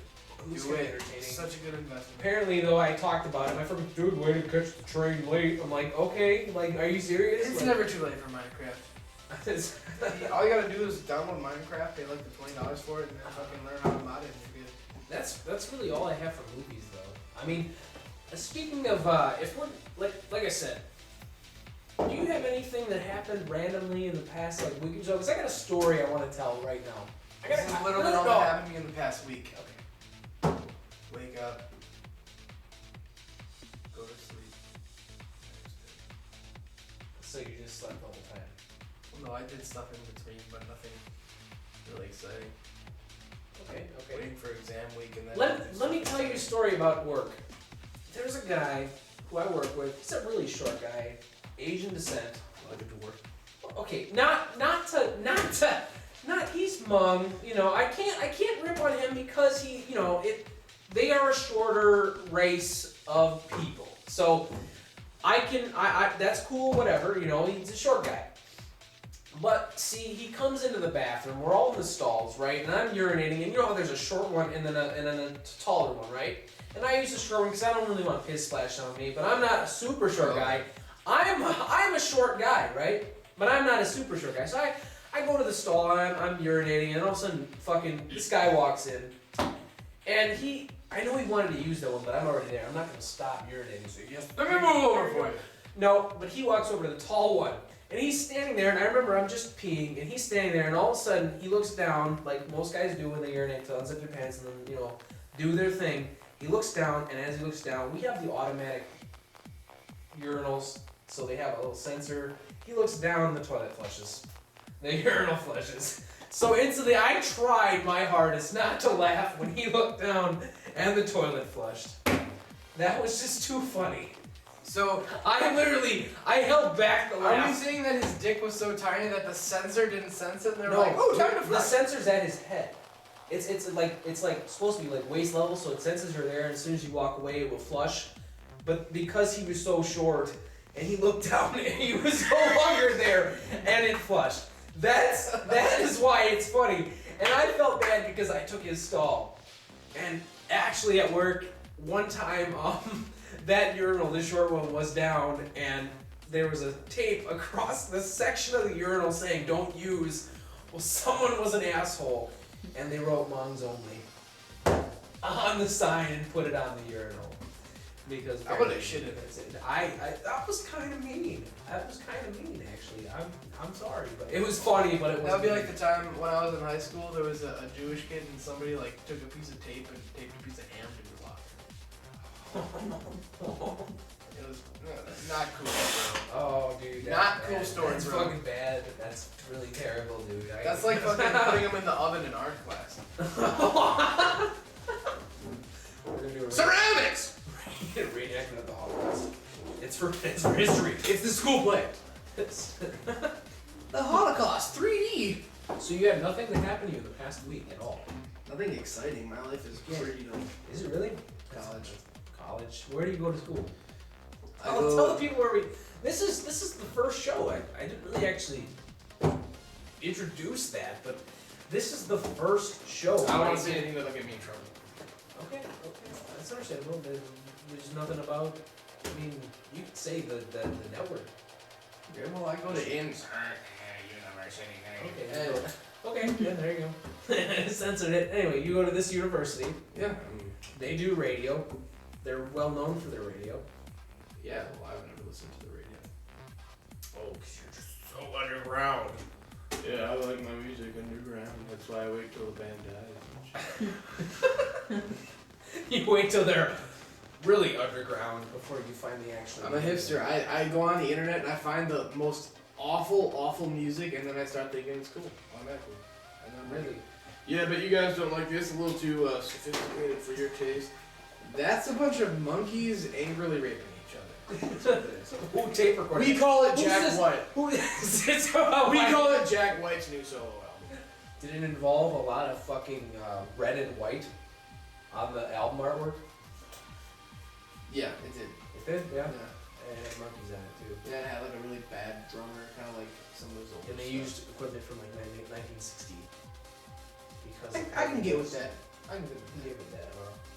Who's Do gonna it. entertaining? Such a good investment. Apparently, though, I talked about it. My friend, dude, way to catch the train late. I'm like, okay, like, are you serious? It's Like, never too late for Minecraft. All you gotta do is download Minecraft, pay like the $20 for it, and then fucking learn how to mod it, and you're good. That's really all I have for movies, though. I mean, speaking of, if we're like I said, do you have anything that happened randomly in the past like week or so? Because I got a story I want to tell right now. This is literally all that happened to me in the past week. Okay. Wake up. Go to sleep. So you just slept the whole time. Well, no, I did stuff in between, but nothing really exciting. Okay. Waiting for exam week and then. Let me tell you a story about work. There's a guy who I work with. He's a really short guy, Asian descent. Like a dwarf. Okay, not he's Hmong. You know, I can't rip on him because they are a shorter race of people. So I that's cool, whatever. You know, he's a short guy. But see, he comes into the bathroom. We're all in the stalls, right? And I'm urinating, and you know how there's a short one and then a taller one, right? And I use the short one because I don't really want piss splashed on me. But I'm not a super short guy. I'm a short guy, right? But I'm not a super short guy. So I go to the stall, I'm urinating, and all of a sudden, fucking this guy walks in, and I know he wanted to use that one, but I'm already there. I'm not gonna stop urinating. So Let me move over for you. No, but he walks over to the tall one. And he's standing there, and I remember I'm just peeing, and he's standing there, and all of a sudden, he looks down, like most guys do when they urinate, to unzip their pants and then, do their thing. He looks down, and as he looks down, we have the automatic urinals, so they have a little sensor. He looks down, the toilet flushes. The urinal flushes. So instantly, I tried my hardest not to laugh when he looked down, and the toilet flushed. That was just too funny. So I held back the laugh. Are you saying that his dick was so tiny that the sensor didn't sense it and they were No, like, oh, time to the flush? sensor's at his head. It's like supposed to be like waist level, so it senses you're there, and as soon as you walk away, it will flush. But because he was so short, and he looked down, and he was no longer there, and it flushed. That is why it's funny. And I felt bad because I took his stall. And actually at work, one time, that urinal, the short one, was down, and there was a tape across the section of the urinal saying, "Don't use." Well, someone was an asshole, and they wrote "Mongs only" on the sign and put it on the urinal. Because I would've shitted it. That was kind of mean. That was kind of mean, actually. I'm sorry, but it was funny, but it was. That would be like the time when I was in high school. There was a Jewish kid, and somebody like took a piece of tape and taped a piece of ham to his locker. It was not cool, bro. Oh, dude. Not that's cool bad. story, That's bro. fucking bad. That's really terrible, dude. That's like fucking putting him in the oven in art class. We're gonna do a Ceramics! reenactment of the Holocaust. It's for history. It's the school play. The Holocaust, 3D. So you have nothing that happened to you in the past week at all? Nothing exciting. My life is pretty Is it really? college. College. Where do you go to school? I Tell go- the people where we. This is the first show. I didn't really actually introduce that, but this is the first show. I don't want to say anything that'll get me in trouble. Okay, that's understandable. There's nothing about. I mean, you could say the network. Yeah, well, I go to INS. Okay. Okay. Yeah, there you go. Censored it. Anyway, you go to this university. Yeah. They do radio. They're well known for their radio. Yeah, well, I've never listened to the radio. Oh, 'cause you're just so underground. Yeah, I like my music underground. That's why I wait till the band dies. You wait till they're really underground before you find the actual. I'm a hipster. I go on the internet and I find the most awful music, and then I start thinking it's cool automatically. And then Really? Yeah, but you guys don't like this. A little too sophisticated for your taste. That's a bunch of monkeys angrily raping each other. That's what it is. Who tape recorded? We call it Who's Jack this? White. Who is this? We call it Jack White's new solo album. Did it involve a lot of fucking red and white on the album artwork? Yeah, it did. It did, yeah. Yeah. It had monkeys on it too. Yeah, it had like a really bad drummer, kind of like some of those old. And they stuff. used equipment from like 1960. Because I can get with that. I can get with that.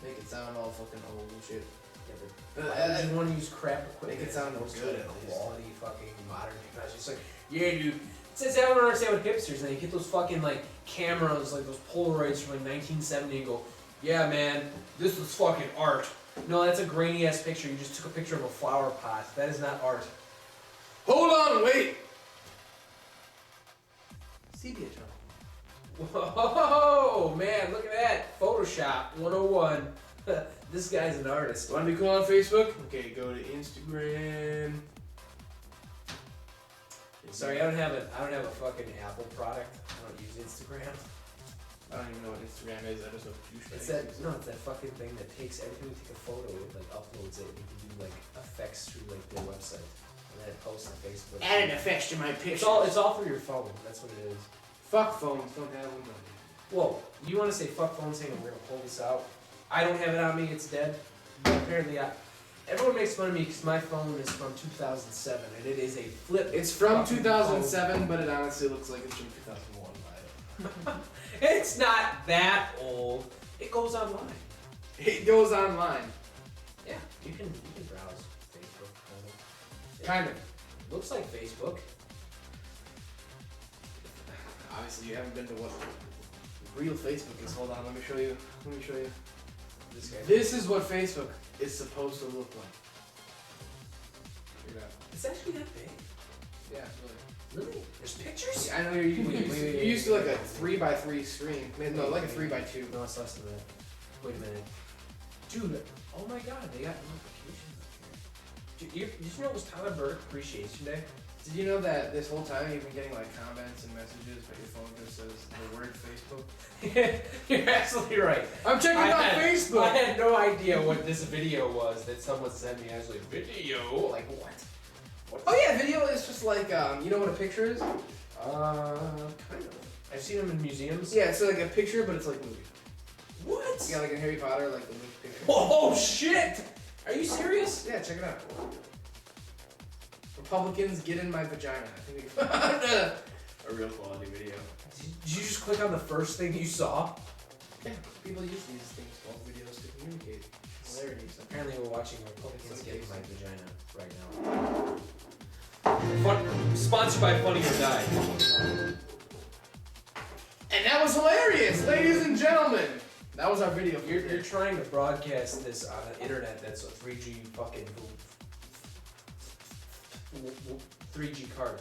make it sound all fucking old and shit. Yeah, but why would you want to use crap equipment? Make it sound most good, of at least. quality fucking modern technology. It's like, yeah, dude. It says I don't understand what hipsters, and you get those fucking like cameras, like those Polaroids from like 1970, and go, yeah, man, this was fucking art. No, that's a grainy ass picture. You just took a picture of a flower pot. That is not art. Hold on, wait. Sepia tone. Whoa, man, look at that. Photoshop 101. This guy's an artist. Want to be cool on Facebook? Okay, go to Instagram. Sorry, I don't have a fucking Apple product. I don't use Instagram. I don't even know what Instagram is. I just know It's that fucking thing that takes every time you take a photo, it like uploads it, and you can do like effects through like their website, and then it posts on Facebook. Adding effects to my picture. It's all through your phone. That's what it is. Fuck phones. Don't have them. Whoa, you want to say fuck phones? Hang on, we're gonna pull this out. I don't have it on me. It's dead. But apparently, everyone makes fun of me because my phone is from 2007, and it is a flip. It's from fucking 2007, but it honestly looks like it's from 2001. phone. It's not that old. It goes online. It goes online. Yeah, you can browse Facebook. Kind of. Looks like Facebook. Obviously, you haven't been to what real Facebook is. Hold on, let me show you. This guy. This is what Facebook is supposed to look like. Check it out. It's actually that big. Yeah, it's really. Really? There's pictures? I know you're used to like a 3x3 screen. No, like a 3x2. No, it's less than that. Wait a minute. Dude, oh my god, they got notifications up here. Dude, did you know it was Tyler Burke Appreciation Day? Did you know that this whole time you've been getting like comments and messages, but your phone just says the word Facebook? You're absolutely right. I'm checking out Facebook! I had no idea what this video was that someone sent me. I was like, video? Like what? Oh yeah, video is just like, you know what a picture is? Kind of. I've seen them in museums. Yeah, it's like a picture, but it's like movie. What? Yeah, like in Harry Potter, like the movie picture. Oh shit! Are you serious? Yeah, check it out. Republicans, get in my vagina. I think we found a real quality video. Did you just click on the first thing you saw? Yeah, people use these things called videos to communicate. Hilarities. Apparently we're watching Republicans get in my vagina right now. Sponsored by Funny or Die. And that was hilarious, ladies and gentlemen. That was our video. You're trying to broadcast this on an internet that's a 3G fucking 3G card.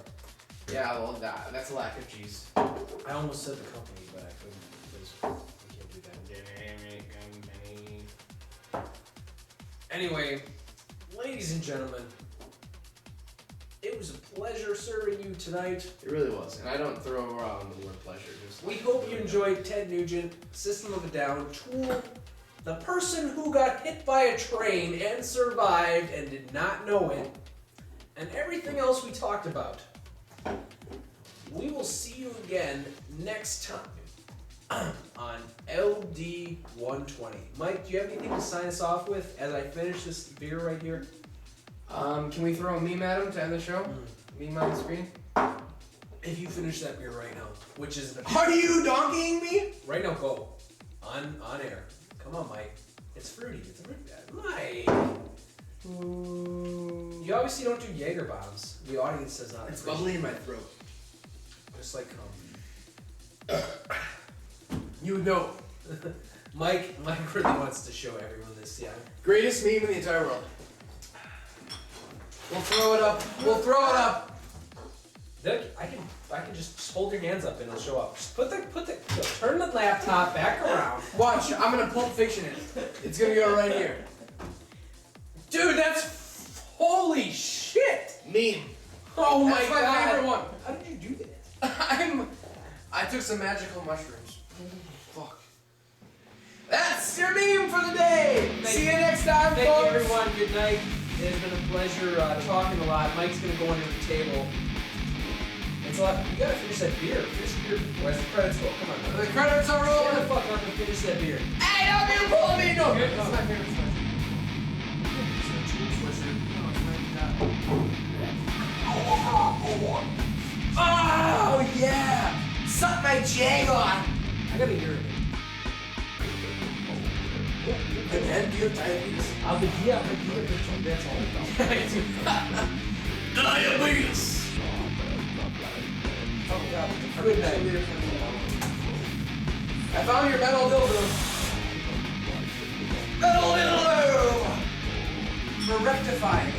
Yeah, well, that's a lack of G's. I almost said the company, but I couldn't because we can't do that. Anyway, ladies and gentlemen, it was a pleasure serving you tonight. It really was, and I don't throw around the word pleasure. Just We hope you enjoyed Ted Nugent, System of a Down, Tool, the person who got hit by a train and survived and did not know it, and everything else we talked about. We will see you again next time on LD120. Mike, do you have anything to sign us off with as I finish this beer right here? Can we throw a meme at him to end the show? Meme on the screen? If you finish that beer right now, which is Are you donkeying me? right now, go on air. Come on, Mike. It's fruity. It's fruity. Mike. You obviously don't do Jaeger bombs. The audience does not. It's bubbly in my throat. Just like You know. Mike really wants to show everyone this. Yeah. Greatest meme in the entire world. We'll throw it up. We'll throw it up. I can just hold your hands up and it'll show up. Just turn the laptop back around. Watch, I'm gonna Pulp Fiction it. It's gonna go right here. Dude, that's holy shit. Meme. Oh my That's my god. favorite one. How did you do that? I took some magical mushrooms. Fuck. That's your meme for the day. See you next time, Thank you, folks. everyone. Good night. It has been a pleasure talking a lot. Mike's gonna go under the table. It's a lot. You gotta finish that beer. Finish the beer. Where's the credits go? Come on. The credits are Get rolling. the fuck up and finish that beer. Hey, don't be pulling me. No, Good. that's my favorite sweatshirt. Oh yeah! Suck my jag on! I gotta hear it. Again, do you have diabetes? I'll be here. That's all. Diabetes! Oh god, good night. I found your metal dildo. Metal dildo! For rectifying.